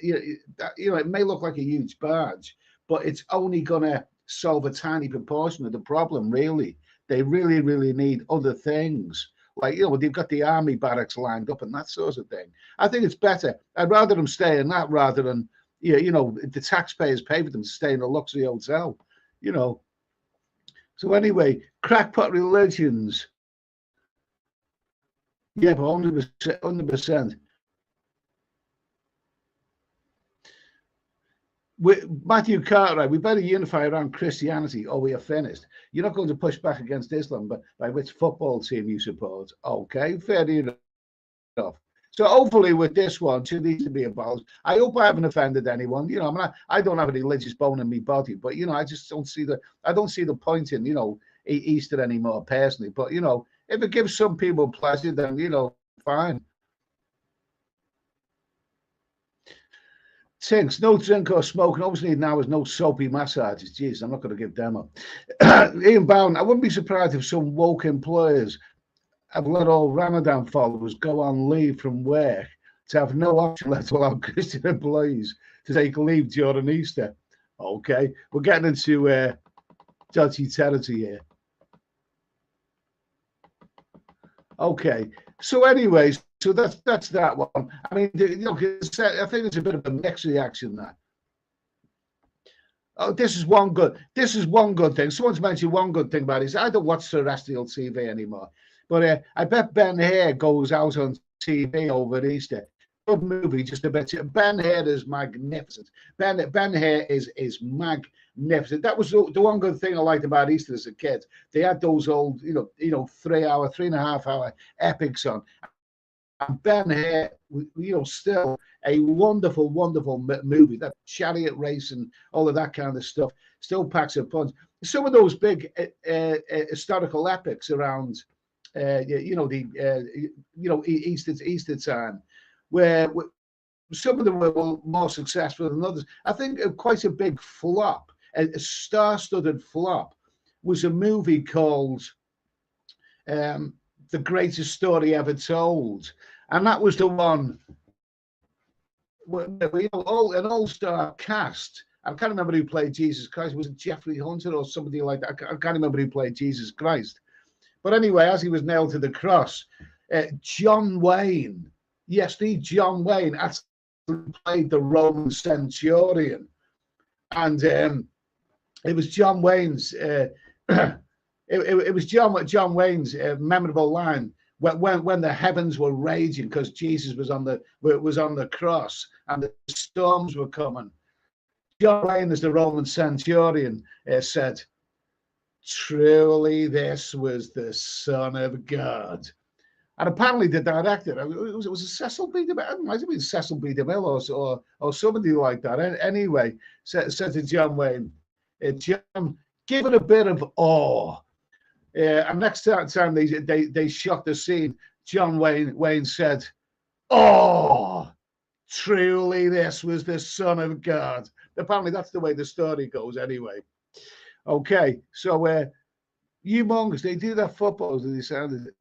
[SPEAKER 1] it may look like a huge barge, but it's only going to solve a tiny proportion of the problem, really. They really, really need other things. Like, you know, they've got the army barracks lined up and that sort of thing. I think it's better. I'd rather them stay in that rather than, you know, the taxpayers pay for them to stay in a luxury hotel, you know. So anyway, crackpot religions. Yeah, but 100%, 100%. Matthew Cartwright, we better unify around Christianity or we are finished. You're not going to push back against Islam, but by which football team you support. Okay, fair enough. So hopefully with this one, should these be abolished. I hope I haven't offended anyone. You know, I don't have a religious bone in my body, but you know, I just don't see the point in, you know, Easter anymore personally. But you know, if it gives some people pleasure, then you know, fine. Tinks, no drink or smoking. Obviously now is no soapy massages. Jeez, I'm not going to give them up. Ian Bowen, I wouldn't be surprised if some woke employers have let all Ramadan followers go on leave from work to have no option left to allow Christian employees to take leave during Easter. Okay, we're getting into dodgy territory here. Okay, so anyways, so that's that one. I mean, you know, I think it's a bit of a mixed reaction there. Oh, this is one good thing. Someone's mentioned one good thing about it. I don't watch terrestrial TV anymore, but I bet Ben-Hur goes out on TV over Easter. Good movie, just a bit. Ben-Hur is magnificent. Ben-Hur is magnificent. That was the one good thing I liked about Easter as a kid. They had those old, you know, 3.5 hour epics on. And Ben-Hur, you know, still a wonderful, wonderful movie. That chariot race and all of that kind of stuff still packs a punch. Some of those big historical epics around, you know, Easter time, where some of them were more successful than others. I think quite a big flop, a star-studded flop, was a movie called The Greatest Story Ever Told. And that was the one where an all-star cast. I can't remember who played Jesus Christ. Was it Jeffrey Hunter or somebody like that? I can't remember who played Jesus Christ. But anyway, as he was nailed to the cross, John Wayne, yes, the John Wayne actually played the Roman centurion. And it was John Wayne's... It was John Wayne's memorable line when the heavens were raging because Jesus was on the cross and the storms were coming. John Wayne, as the Roman centurion, said, "Truly, this was the Son of God." And apparently, the director, it was Cecil B. DeMille. It might have been Cecil B. DeMille or somebody like that. Anyway, said to John Wayne, "John, give it a bit of awe." And next time they shot the scene, John Wayne said, "Oh, truly this was the Son of God." Apparently that's the way the story goes anyway. Okay, so humongous, they do that footballs, they sounded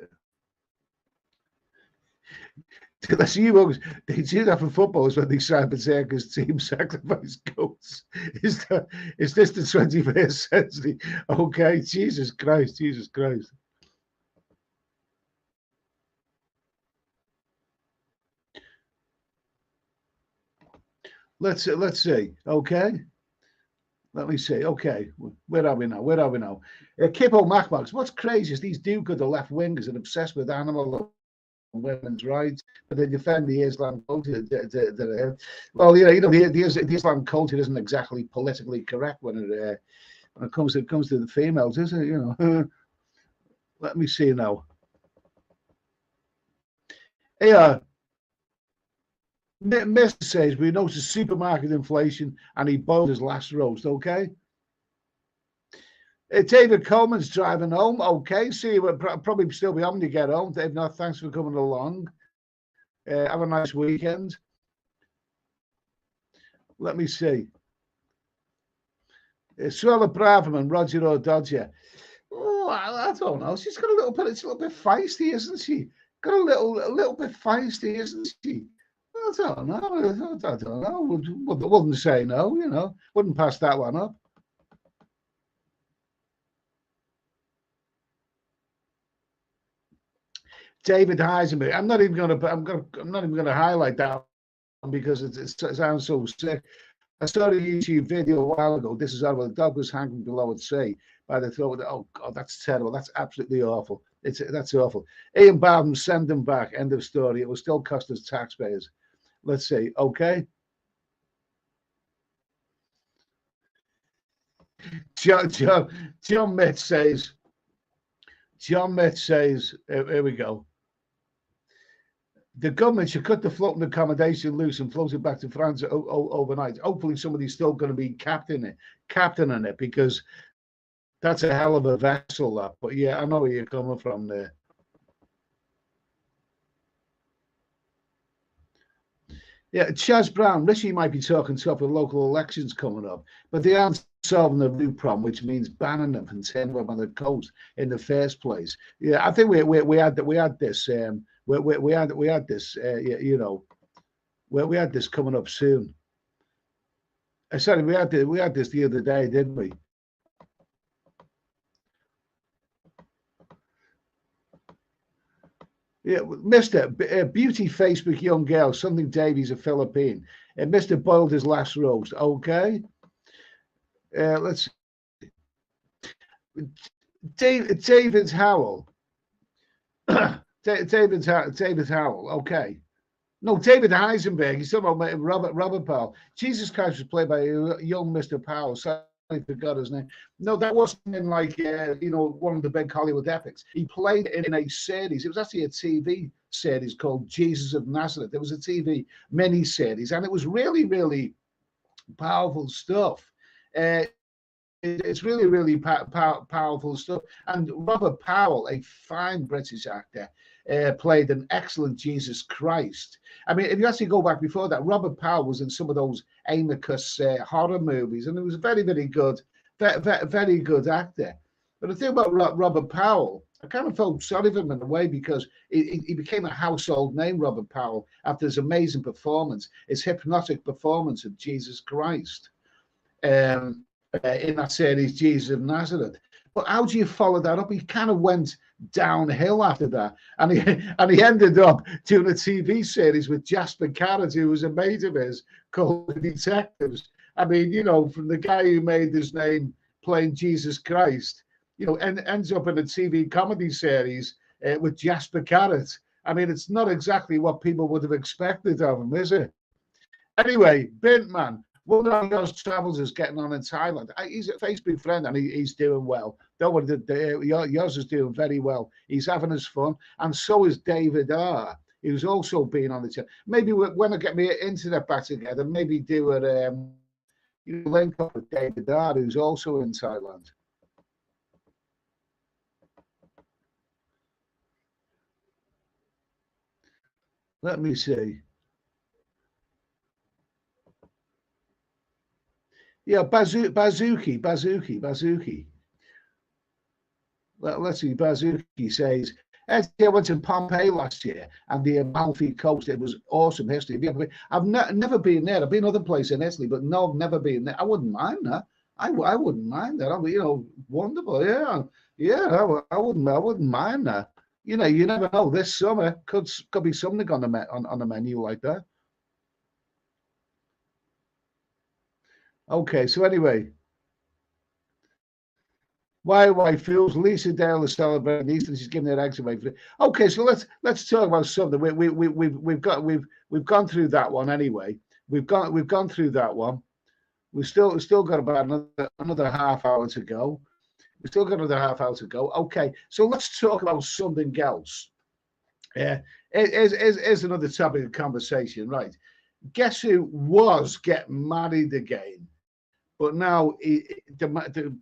[SPEAKER 1] that's humongous. They do that for footballs when they sign Berserker's team sacrifice goats. Is this the 21st century? Okay, Jesus Christ. Let's see. Okay. Let me see. Okay. Where are we now? Kippo Macmax. What's crazy is these do-gooder left wingers are obsessed with animal and women's rights, but they defend the Islam culture. Well, you know, the Islam culture isn't exactly politically correct when it comes to the females, is it? You know. Let me see now. Yeah. Mr. says we noticed supermarket inflation and he boiled his last roast. Okay. David Coleman's driving home. Okay. See you. Probably still be on when you get home. Dave, no, thanks for coming along. Have a nice weekend. Let me see. Suella Braverman, Roger O'Dodger. Oh, I don't know. She's got a little bit. It's a little bit feisty, isn't she? Got a little bit feisty, isn't she? I don't know. I don't know. Wouldn't say no. You know, wouldn't pass that one up. David Heisenberg. I'm not even going to. I'm not even going to highlight that one because it sounds so sick. I saw a YouTube video a while ago. This is how the dog was hanging below at sea by the throat. Oh God, that's terrible. That's absolutely awful. That's awful. Ian Bowden, send them back. End of story. It will still cost us taxpayers. Let's see. Okay. John Metz says. John Metz says. Here we go. The government should cut the floating accommodation loose and float it back to France overnight. Hopefully, somebody's still going to be captaining it because that's a hell of a vessel. That, but yeah, I know where you're coming from there. Yeah, Chaz Brown, Rishi might be talking tough with local elections coming up, but they aren't solving the root problem, which means banning them from turning them on the coast in the first place. Yeah, I think we had this. We had this. You know, we had this coming up soon. Sorry, we had this the other day, didn't we? Yeah, Mr. Beauty Facebook young girl, something Davies, a Philippine. And Mr. boiled his last roast. Okay. Let's David Howell. David Howell. Okay. No, David Heisenberg. He's talking about Robert Powell. Jesus Christ was played by young Mr. Powell. Sorry, I forgot his name. No, that wasn't in like one of the big Hollywood epics. He played in a series. It was actually a TV series called Jesus of Nazareth. There was a TV mini series, and it was really, really powerful stuff. It's really, really powerful stuff. And Robert Powell, a fine British actor, played an excellent Jesus Christ. I mean, if you actually go back before that, Robert Powell was in some of those Amicus horror movies, and he was a very, very good, very good actor. But the thing about Robert Powell, I kind of felt sorry for him in a way because he became a household name, Robert Powell, after his amazing performance, his hypnotic performance of Jesus Christ. In that series, Jesus of Nazareth. But how do you follow that up? He kind of went downhill after that, and he ended up doing a TV series with Jasper Carrott, who was a mate of his, called The Detectives. I mean, from the guy who made his name playing Jesus Christ, and ends up in a TV comedy series with Jasper Carrott. I mean, it's not exactly what people would have expected of him, is it? Anyway, Bintman. One of those travels is getting on in Thailand. He's a Facebook friend and he's doing well. Don't worry, yours is doing very well. He's having his fun, and so is David R. Who's also been on the channel. Maybe when I get my internet back together, maybe do a link up with David R. Who's also in Thailand. Let me see. Yeah, Bazooki. Let's see. Bazooki says, I went to Pompeii last year and the Amalfi Coast. It was awesome history. I've never been there. I've been other places in Italy, but no, I've never been there. I wouldn't mind that. I wouldn't mind that. Wonderful. Yeah. I wouldn't mind that. You never know. This summer could be something on the menu like that. Okay, so anyway, why fools? Lisa Dale is celebrating Easter. She's giving her eggs away. Okay, so let's talk about something. We've gone through that one anyway. We've gone through that one. We've still got about another half hour to go. We've still got another half hour to go. Okay, so let's talk about something else. Here's another topic of conversation, right? Guess who was getting married again? But now the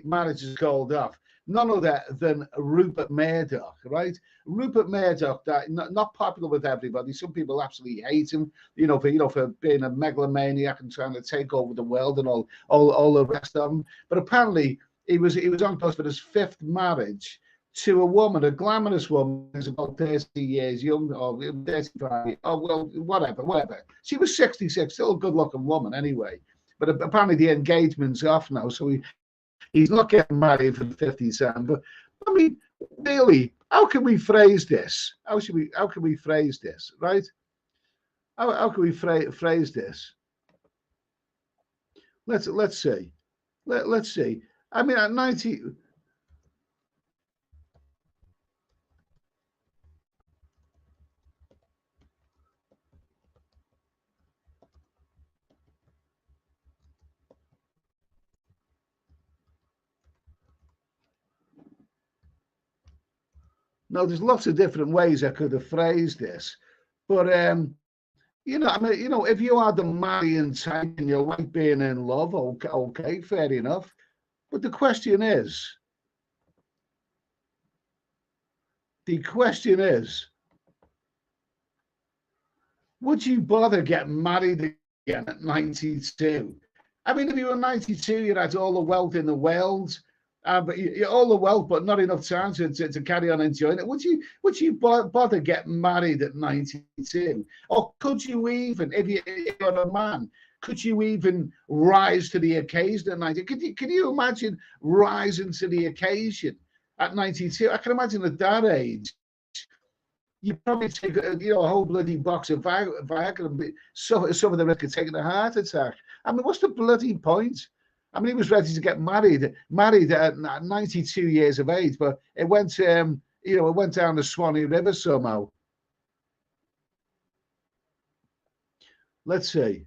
[SPEAKER 1] marriage is called off. none other than Rupert Murdoch, right? Rupert Murdoch, that not popular with everybody. Some people absolutely hate him, for being a megalomaniac and trying to take over the world and all the rest of him. But apparently, he was on course for his fifth marriage to a woman, a glamorous woman who's about 30 years young, or 35, or well, whatever. She was 66, still a good-looking woman anyway. But apparently the engagement's off now, so he's not getting married for the 50th time. But I mean, really, how can we phrase this? How can we phrase this, right? How can we phrase this? Let's see. Let's see. I mean, at 90. No, there's lots of different ways I could have phrased this, but I mean, if you are the marrying type and you like being in love, okay, fair enough. But the question is, would you bother getting married again at 92? I mean, if you were 92, you had all the wealth in the world, but all the wealth, but not enough time to carry on enjoying it. Would you bother getting married at 92? Or could you even, if you're a man, could you even rise to the occasion at 90? Can you imagine rising to the occasion at 92? I can imagine at that age, you probably take a whole bloody box of Viagra and some of the risk of taking a heart attack. I mean, what's the bloody point? I mean, he was ready to get married at 92 years of age, but it went, it went down the Swanee River somehow. Let's see.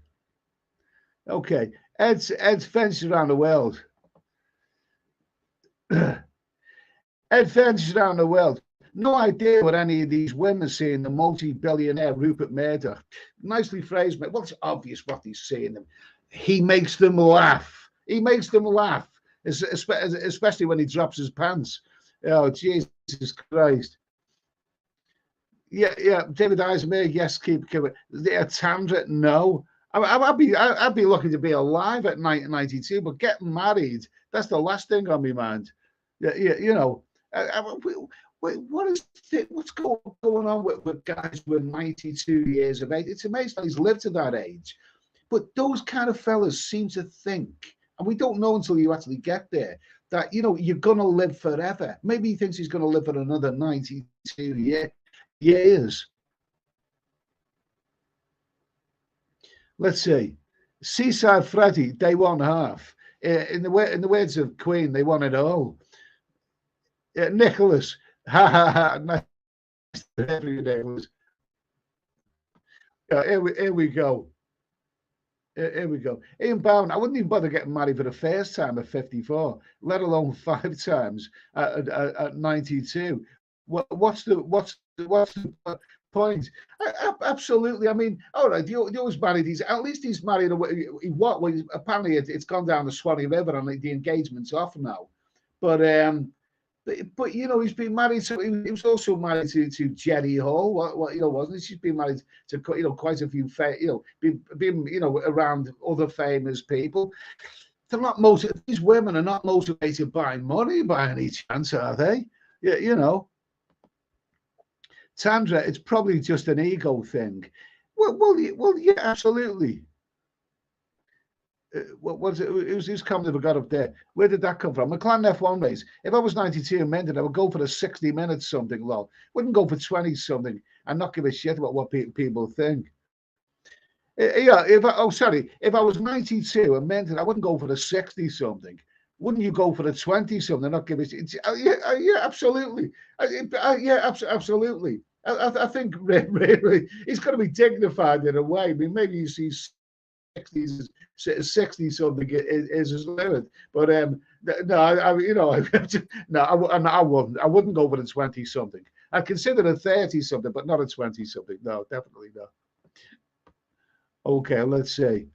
[SPEAKER 1] Okay, Ed's fenced around the world. Ed fenced around the world. No idea what any of these women see in the multi-billionaire Rupert Murdoch. Nicely phrased, mate. Well, it's obvious what he's saying. He makes them laugh. He makes them laugh, especially when he drops his pants. Oh, Jesus Christ. Yeah. David Eisenberg, yes, keep it. Tandra, no. I'd be lucky to be alive at 92, but getting married, that's the last thing on my mind. Yeah. What's going on with guys with 92 years of age? It's amazing he's lived to that age. But those kind of fellas seem to think, and we don't know until you actually get there, that you're gonna live forever. Maybe he thinks he's gonna live for another 92 years. Let's see. Seaside Freddy, they want half. In the words of Queen, they want it all. Nicholas, ha ha ha. Nice to hear you, Nicholas. Here we go. Here we go. Ian Bowen, I wouldn't even bother getting married for the first time at 54, let alone 5 times at 92. What's the point? Absolutely. I mean, all right, you always married. At least he's married. Well, apparently it's gone down the Swanee River and the engagement's off now. But he's been married to. He was also married to Jerry Hall. Wasn't he? She's been married to quite a few. Been around other famous people. They're not These women are not motivated by money by any chance, are they? Yeah. Tandra, it's probably just an ego thing. Well, yeah, absolutely. What was it? Who's comment we got up there? Where did that come from? McLaren F1 race. If I was 92 and Mendon, I would go for the 60 minutes something, lol. Wouldn't go for 20 something and not give a shit about what people think. Yeah, if I was 92 and Mendon, I wouldn't go for the 60 something. Wouldn't you go for the 20 something? Not give a shit? Yeah, absolutely. Absolutely. I think really, he's got to be dignified in a way. I mean, maybe you see 60 something is his limit. But no, I wouldn't. I wouldn't go for the 20 something. I'd consider a 30 something, but not a 20 something. No, definitely not. Okay, let's see.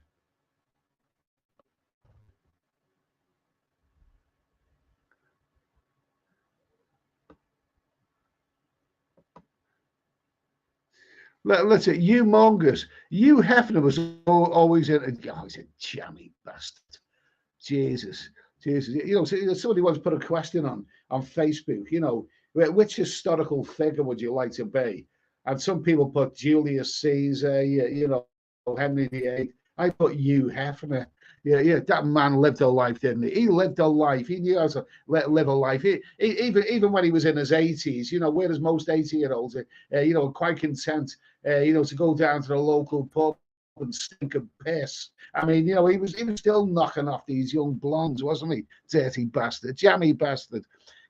[SPEAKER 1] Let's say humongous. Hugh Hefner was always in. Oh, he's a jammy bastard. Jesus, Jesus. You know, somebody once put a question on Facebook. You know, which historical figure would you like to be? And some people put Julius Caesar. You know, Henry VIII. I put Hugh Hefner. Yeah, yeah, that man lived a life, didn't he? He lived a life. He knew how to live a life. Even when he was in his 80s, you know, whereas most 80-year-olds, you know, quite content, you know, to go down to the local pub and stink of piss. I mean, you know, he was still knocking off these young blondes, wasn't he? Dirty bastard, jammy bastard.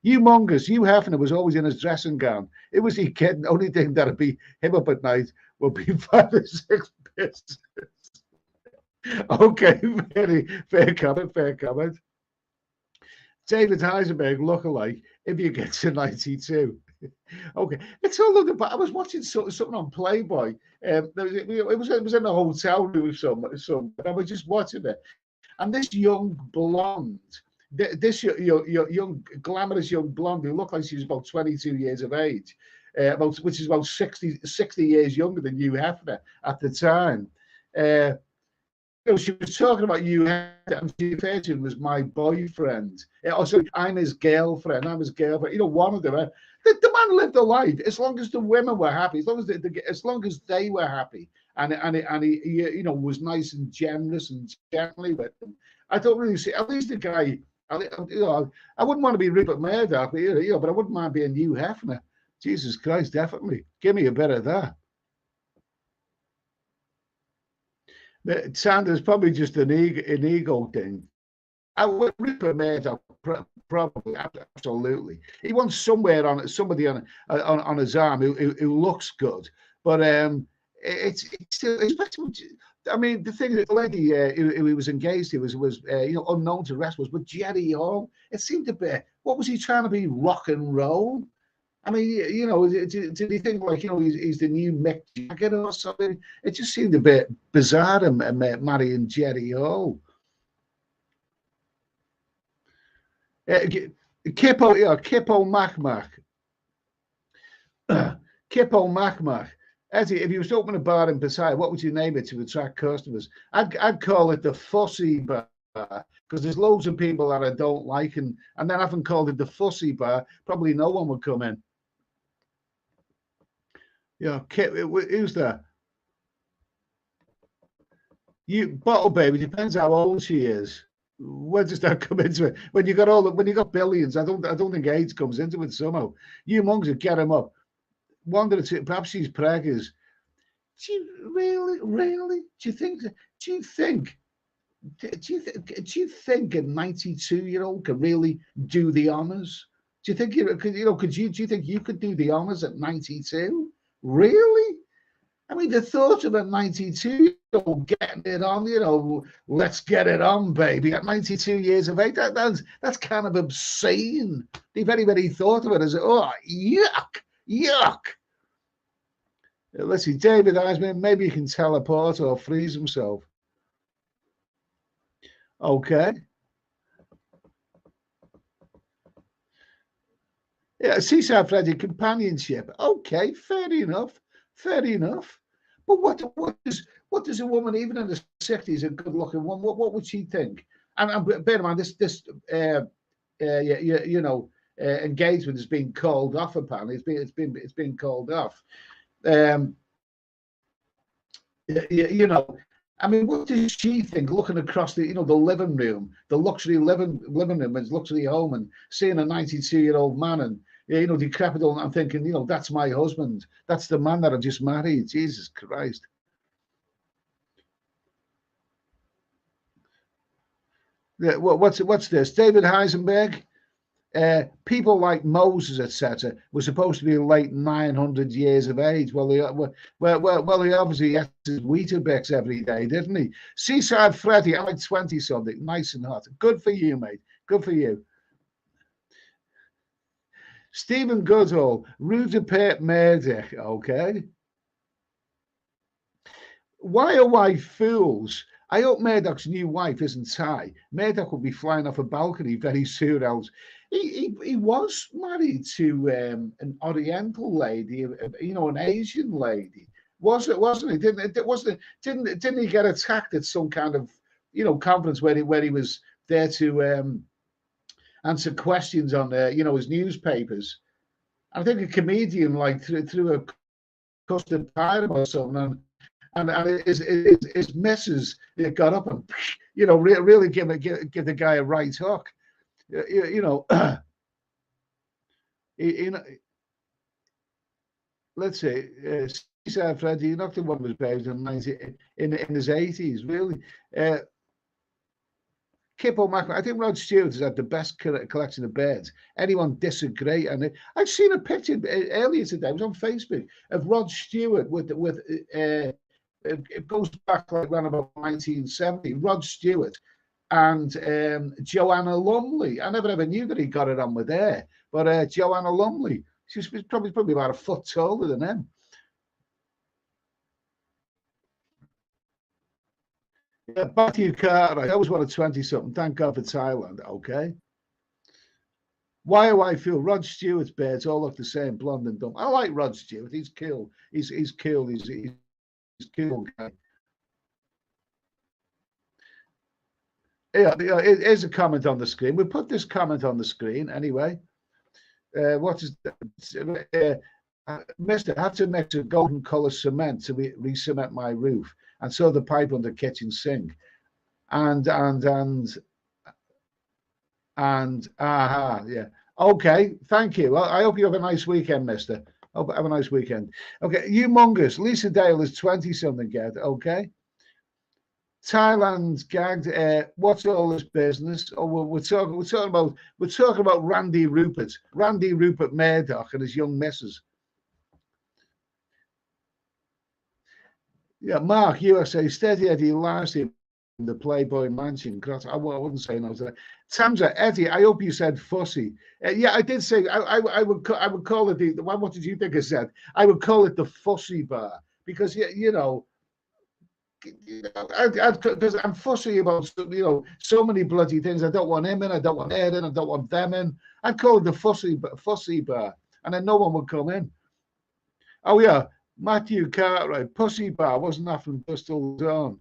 [SPEAKER 1] Humongous. Hugh Hefner was always in his dressing gown. It was he kidding. The only thing that'd be him up at night would be 5 or 6 piss. Okay, very fair comment, fair comment. David Heisenberg lookalike if you get to 92. Okay, it's all about. I was watching something on Playboy. It was in a hotel room with some. I was just watching it, and this young blonde, this young glamorous young blonde who looked like she was about 22 years of age, which is about 60 years younger than Hugh Hefner at the time. You know, she was talking about you, and she referred to him as my boyfriend. Also, I'm his girlfriend. I'm his girlfriend. You know, one of them. The man lived a life as long as the women were happy, as long as they were happy, and he you know was nice and generous and gently with them. I don't really see. At least the guy. You know, I wouldn't want to be Rupert Murdoch, but you know, but I wouldn't mind being Hugh Hefner. Jesus Christ, definitely. Give me a bit of that. Sanders probably just an ego thing. I would Rupert Murdoch probably absolutely. He wants somebody on his arm who looks good, but it's still. I mean, the thing that the lady who he was engaged to was you know unknown to the rest was with Jerry Hall. It seemed a bit. What was he trying to be? Rock and roll? I mean, you know, did he think like, you know, he's the new Mick Jagger or something? It just seemed a bit bizarre, marrying Jerry Hall. Kippo, yeah, Kippo Macmac. Kippo Macmac. Eddie, if you was to open a bar in Passaic, what would you name it to attract customers? I'd call it the Fussy Bar, because there's loads of people that I don't like, and then I haven't called it the Fussy Bar, probably no one would come in. Yeah, who's that? You bottle baby depends how old she is. Where does that come into it? When you got billions, I don't think AIDS comes into it somehow. You monks would get him up. Wonder if perhaps she's preggers. Do you really? Do you think a 92-year-old can really do the honors? Do you think do you think you could do the honors at 92? Really? I mean, the thought of a 92-year-old getting it on, you know, let's get it on, baby, at 92 years of age, that's kind of obscene. The very thought of it as, oh, yuck, yuck. Let's see, David Eisman, maybe he can teleport or freeze himself. Okay. Yeah, Seaside Freddy companionship. Okay, fair enough. Fair enough. But what does a woman, even in the 60s, a good looking one, what would she think? And bear in mind, this you know, engagement has been called off. Apparently, it's been called off. You know, I mean, what does she think looking across the, you know, the living room, the luxury living room, and luxury home, and seeing a 92-year-old man and, you know, decrepit old, I'm thinking, you know, that's my husband. That's the man that I've just married. Jesus Christ. Yeah, what's this? David Heisenberg. People like Moses, etc., were supposed to be late 900 years of age. Well, he obviously ate his Weetabix every day, didn't he? Seaside Freddy, I'm like 20 something, nice and hot. Good for you, mate. Good for you. Stephen Goodall, Rupert Murdoch. Okay. Why fools? I hope Murdoch's new wife isn't Thai. Murdoch will be flying off a balcony very soon. Else, he was married to an Oriental lady, you know, an Asian lady. Was it? Wasn't he? Didn't he get attacked at some kind of conference where he was there to answer questions on his newspapers? I think a comedian like threw a custard pie or something, and his missus got up and really give the guy a right hook. Let's say Seaside Freddy, he knocked one of his babies in his 80s, really. Kippo Macklin, I think Rod Stewart has had the best collection of birds. Anyone disagree? And I've seen a picture earlier today, it was on Facebook, of Rod Stewart with it goes back like around about 1970. Rod Stewart and Joanna Lumley. I never ever knew that he got it on with her, but Joanna Lumley, she's probably about a foot taller than him. Yeah, Matthew Carter, I always wanted 20-something. Thank God for Thailand. Okay. Why do I feel Rod Stewart's birds all look the same, blonde and dumb? I like Rod Stewart. He's cool. He's cool. He's cool guy. Yeah, here's a comment on the screen. We put this comment on the screen anyway. What is Mister, had to mix a golden color cement to re-cement my roof, and saw the pipe under the kitchen sink, and yeah. Okay, thank you. Well, I hope you have a nice weekend, Mister. Have a nice weekend. Okay, humongous. Lisa Dale is 20-something. Get okay. Thailand's gagged. What's all this business? Oh, we're talking about Randy Rupert Murdoch and his young missus. Yeah, Mark, USA, Steady Eddie last year in the Playboy Mansion. I wouldn't say no to that. Tamza, Eddie, I hope you said fussy. Yeah, I did say I would call it what did you think I said? I would call it the fussy bar because because I'm fussy about so many bloody things. I don't want him in, I don't want her in, I don't want them in. I'd call it the fussy bar, and then no one would come in. Oh yeah. Matthew Cartwright, Pussy Bar, wasn't that from Dusk Till Dawn?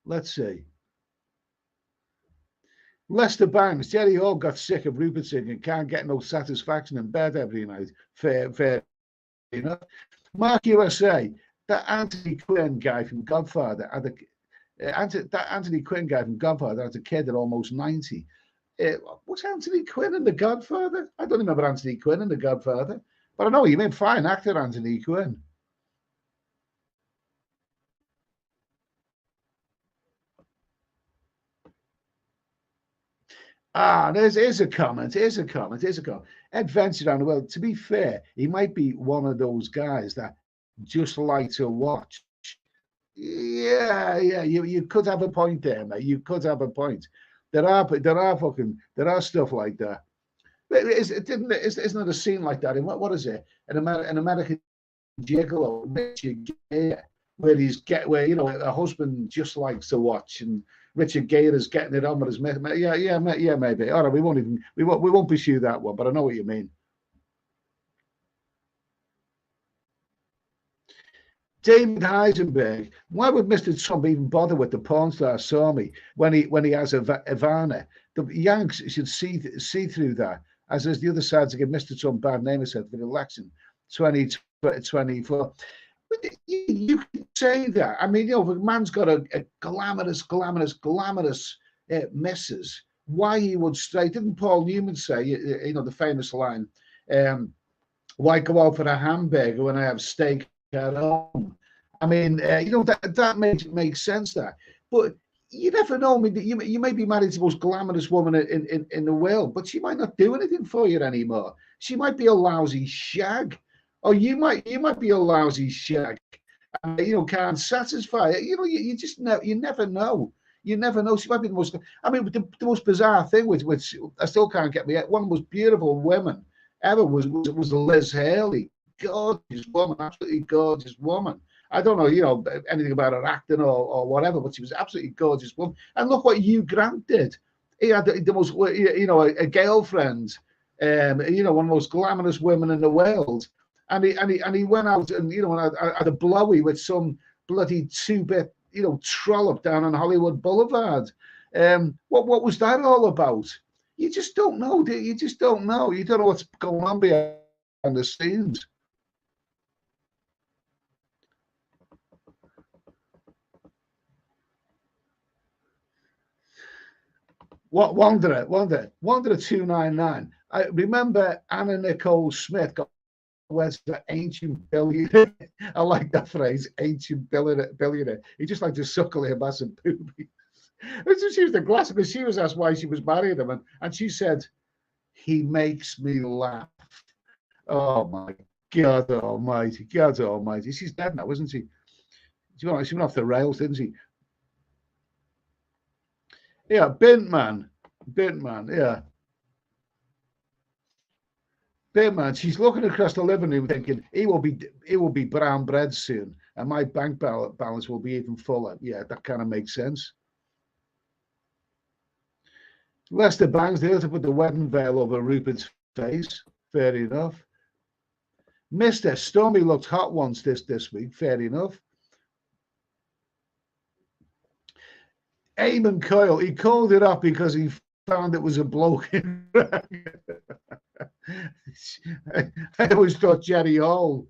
[SPEAKER 1] Let's see. Lester Banks, Jerry Hall got sick of Rupert singing and can't get no satisfaction in bed every night. Fair enough. Mark USA, that Anthony Quinn guy from Godfather had Anthony Quinn guy from Godfather had a kid at almost 90. What's Anthony Quinn in The Godfather? I don't remember Anthony Quinn in The Godfather, but I know you mean fine actor Anthony Quinn. Here's a comment. Ed ventured around the world. To be fair, he might be one of those guys that just like to watch. Yeah, you could have a point there, mate. You could have a point. There are stuff like that. Isn't it a scene like that? In what is it? An American Gigolo, where a husband just likes to watch, and Richard Gere is getting it on with his mate. Yeah, maybe. All right, we won't pursue that one, but I know what you mean. David Heisenberg, why would Mr. Trump even bother with the porn star Stormy when he has Ivana? The Yanks should see through that, as is the other side to give Mr. Trump bad name for the election 2024. You can say that. I mean, if a man's got a glamorous missus, why he would stray? Didn't Paul Newman say, the famous line, why go out for a hamburger when I have steak at home? I mean, that makes sense there. But you never know. I mean, you may be married to the most glamorous woman in the world, but she might not do anything for you anymore. She might be a lousy shag, or you might be a lousy shag. Can't satisfy it. You just you never know. You never know. She might be the most. I mean, the most bizarre thing, which I still can't get me. One of the most beautiful women ever was Liz Haley. Gorgeous woman, absolutely gorgeous woman. I don't know, anything about her acting or whatever, but she was absolutely gorgeous woman. And look what Hugh Grant did. He had the most, a girlfriend, one of the most glamorous women in the world, and he went out and and had a blowy with some bloody 2-bit trollop down on Hollywood Boulevard. What was that all about? You just don't know. You just don't know. You don't know what's going on behind the scenes. What Wanderer 299. I remember Anna Nicole Smith got was the ancient billionaire. I like that phrase, ancient billionaire. He just liked to suckle her massive boobies. She was the glass because she was asked why she was marrying him, and she said, "He makes me laugh." Oh my God Almighty! God Almighty! She's dead now, isn't she? She went off the rails, didn't she? Yeah, Bintman, yeah. Man, she's looking across the living room thinking, he will be brown bread soon, and my bank balance will be even fuller. Yeah, that kind of makes sense. Lester Bangs there to put the wedding veil over Rupert's face. Fair enough. Mr. Stormy looked hot once this week. Fair enough. Eamon Coyle, he called it up because he found it was a bloke in I always thought Jerry Hall.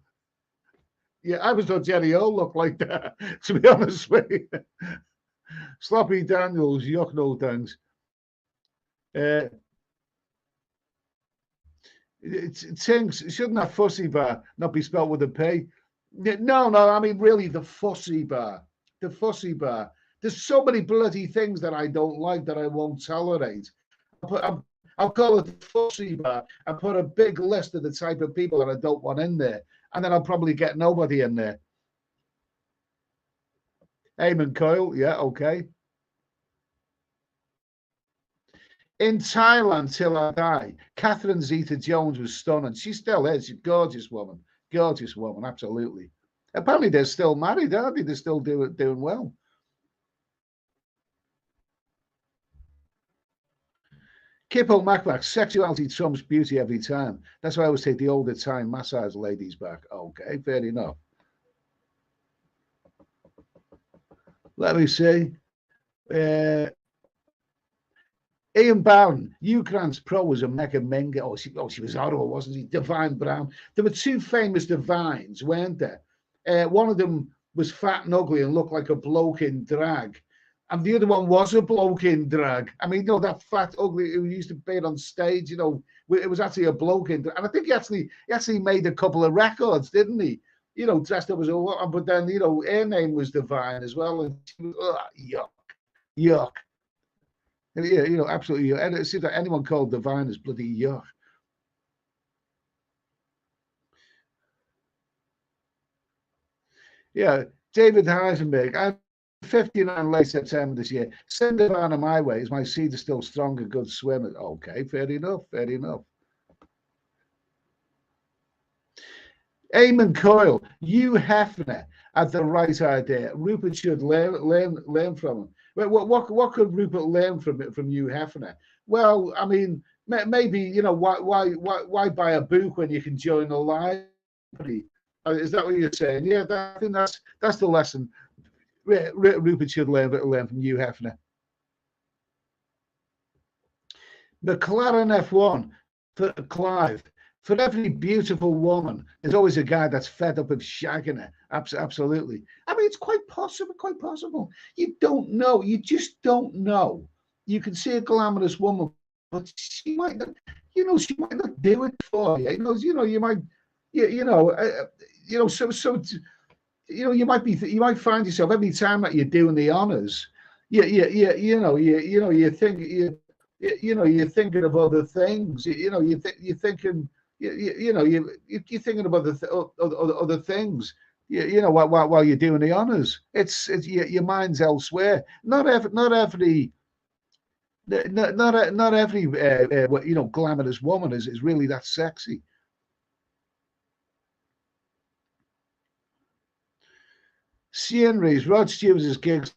[SPEAKER 1] Yeah, I always thought Jerry Hall looked like that, to be honest with you. Sloppy Daniels, yuck no thanks. Things shouldn't that fussy bar not be spelled with a P? No, I mean really the fussy bar. The fussy bar. There's so many bloody things that I don't like that I won't tolerate. I'll call it the fussy bar and put a big list of the type of people that I don't want in there. And then I'll probably get nobody in there. Eamon Coyle, yeah, okay. In Thailand till I die, Catherine Zeta-Jones was stunning. She still is. She's a gorgeous woman. Gorgeous woman, absolutely. Apparently they're still married, aren't they? They're still doing well. Kippo Macmac, sexuality trumps beauty every time. That's why I always take the older time massage ladies back. Okay, fair enough. Let me see. Ian Bowden, Ukraine's pro was a Mecca Minga. She was horrible, wasn't she? Divine Brown. There were two famous divines, weren't there? One of them was fat and ugly and looked like a bloke in drag. And the other one was a bloke in drag. I mean, that fat, ugly who used to be on stage, it was actually a bloke in drag. And I think he actually made a couple of records, didn't he? Dressed up as a woman, but then, her name was Divine as well. And she was, yuck. Yeah, absolutely. And it seems like anyone called Divine is bloody yuck. Yeah, David Heisenberg. I'm 59 late September this year. Send Divine on my way. Is my seed is still strong, a good swimmer? Okay, fair enough. Eamon Coyle, Hugh Hefner had the right idea. Rupert should learn from him. What could Rupert learn from Hugh Hefner? Well, I mean, maybe why buy a book when you can join a library? Is that what you're saying? Yeah, I think that's the lesson. Rupert should learn from Hugh Hefner. McLaren F1 for Clive. For every beautiful woman, there's always a guy that's fed up of shagging her. Absolutely. I mean, it's quite possible. You don't know. You just don't know. You can see a glamorous woman, but she might not, she might not do it for you. You might, you might find yourself every time that you're doing the honors, you're thinking of other things. You're thinking you're thinking about other things. While you're doing the honors, it's your mind's elsewhere. Not every glamorous woman is really that sexy. Cian Rees, Rod Stewart's gigs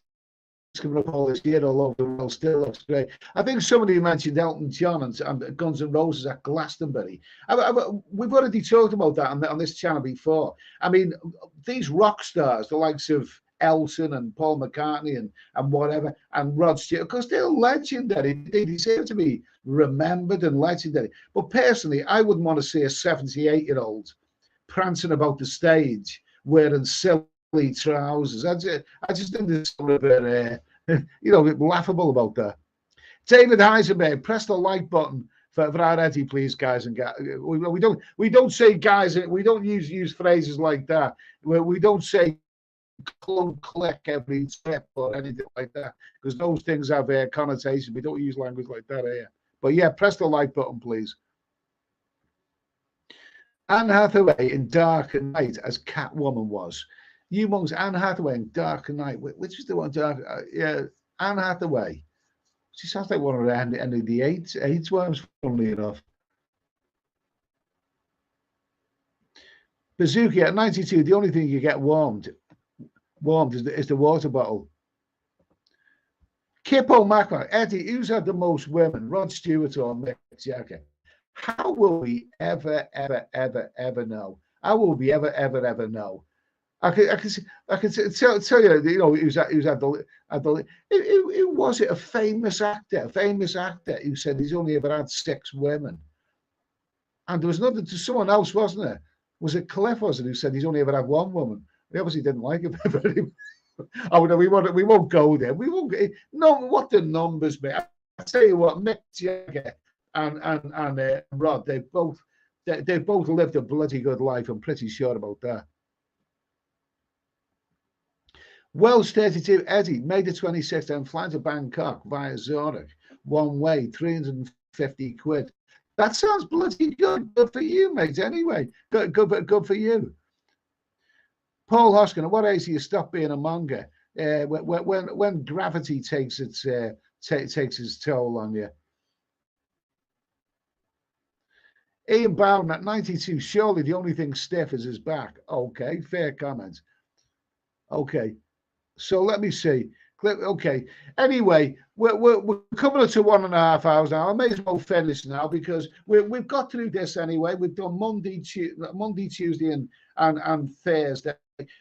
[SPEAKER 1] coming up all this year all over the world, still looks great. I think somebody mentioned Elton John and Guns N' Roses at Glastonbury. We've already talked about that on this channel before. I mean, these rock stars, the likes of Elton and Paul McCartney and whatever, and Rod Stewart, because they're legendary. They deserve to be remembered and legendary. But personally, I wouldn't want to see a 78-year-old prancing about the stage wearing silly trousers. I just think there's something a bit, laughable about that. David Heisenberg, press the like button for our Eddie, please, guys and guys. We don't say guys. We don't use phrases like that. We don't say click every step or anything like that, because those things have connotations. We don't use language like that here. But yeah, press the like button, please. Anne Hathaway in Dark Knight as Catwoman was. You monks, Anne Hathaway in Dark Knight. Which is the one? Yeah, Anne Hathaway. She sounds like one of the end of the AIDS worms, funnily enough. Bazooka at 92. The only thing you get warmed is the water bottle. Kippo Macra, Eddie, who's had the most women? Rod Stewart or Mick Jagger? How will we ever know? How will we ever know? I can tell you, who's at the who was it? A famous actor who said he's only ever had 6 women, and there was nothing to someone else, wasn't there? Was it Cliff? Was it who said he's only ever had 1 woman? He obviously didn't like it very much. Oh no, we won't go there. We won't. No, what the numbers, mate. I tell you what, Mick Jagger and Rod, they both lived a bloody good life. I'm pretty sure about that. Wells 32, Eddie, May the 26th, I'm flying to Bangkok via Zurich, one way, 350 quid. That sounds bloody good. Good for you, mate. Anyway, good for you. Paul Hoskin, at what age do you stop being a monger? When gravity takes its toll on you. Ian Bowden at 92. Surely the only thing stiff is his back. Okay, fair comment. Okay, so let me see. Okay. Anyway, we're coming up to 1.5 hours now. I may as well finish now because we've got through this anyway. We've done Monday, Tuesday, and Thursday.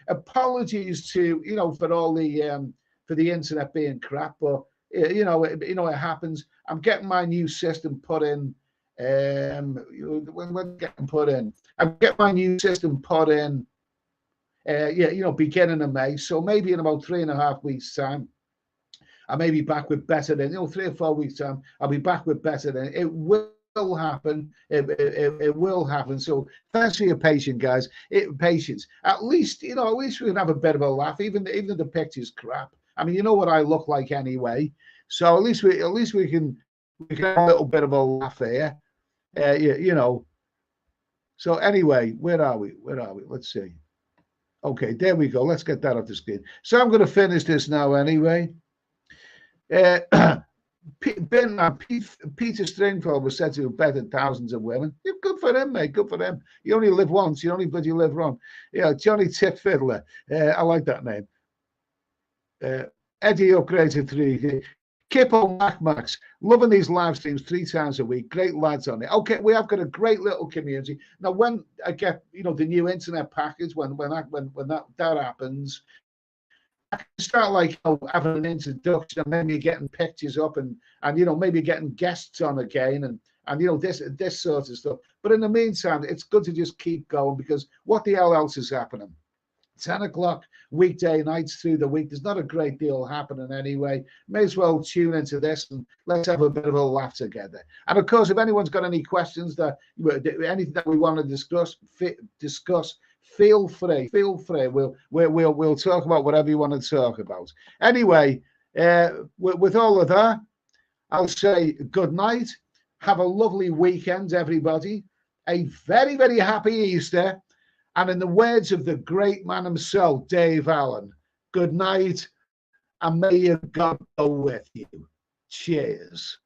[SPEAKER 1] Apologies to for all the for the internet being crap, but it happens. I'm getting my new system put in. When getting put in, I'm getting my new system put in. Beginning of May. So maybe in about 3.5 weeks' time, I may be back with better than 3 or 4 weeks' time. I'll be back with better than it will happen. It will happen. So thanks for your patience, guys. Patience. At least we can have a bit of a laugh. Even if the picture's crap. I mean, you know what I look like anyway. So at least we can have a little bit of a laugh here. So anyway, where are we? Let's see. Okay, there we go. Let's get that off the screen. So I'm going to finish this now anyway. Peter Stringfellow was said to have bettered thousands of women. Yeah, good for him, mate. Good for him. You only live once. You only bloody live wrong. Yeah, Johnny Tip Fiddler. I like that name. Eddie upgraded 3. Kippo Max, loving these live streams 3 times a week. Great lads on it. Okay, we have got a great little community. Now, when I get the new internet package, when that happens, I can start having an introduction and maybe getting pictures up and maybe getting guests on again and this sort of stuff. But in the meantime, it's good to just keep going because what the hell else is happening? 10 o'clock weekday nights through the week. There's not a great deal happening anyway. May as well tune into this and let's have a bit of a laugh together. And of course, if anyone's got any questions anything that we want to discuss, feel free. We'll talk about whatever you want to talk about. Anyway, with all of that, I'll say good night. Have a lovely weekend, everybody. A very, very happy Easter. And in the words of the great man himself, Dave Allen, good night, and may your God go with you. Cheers.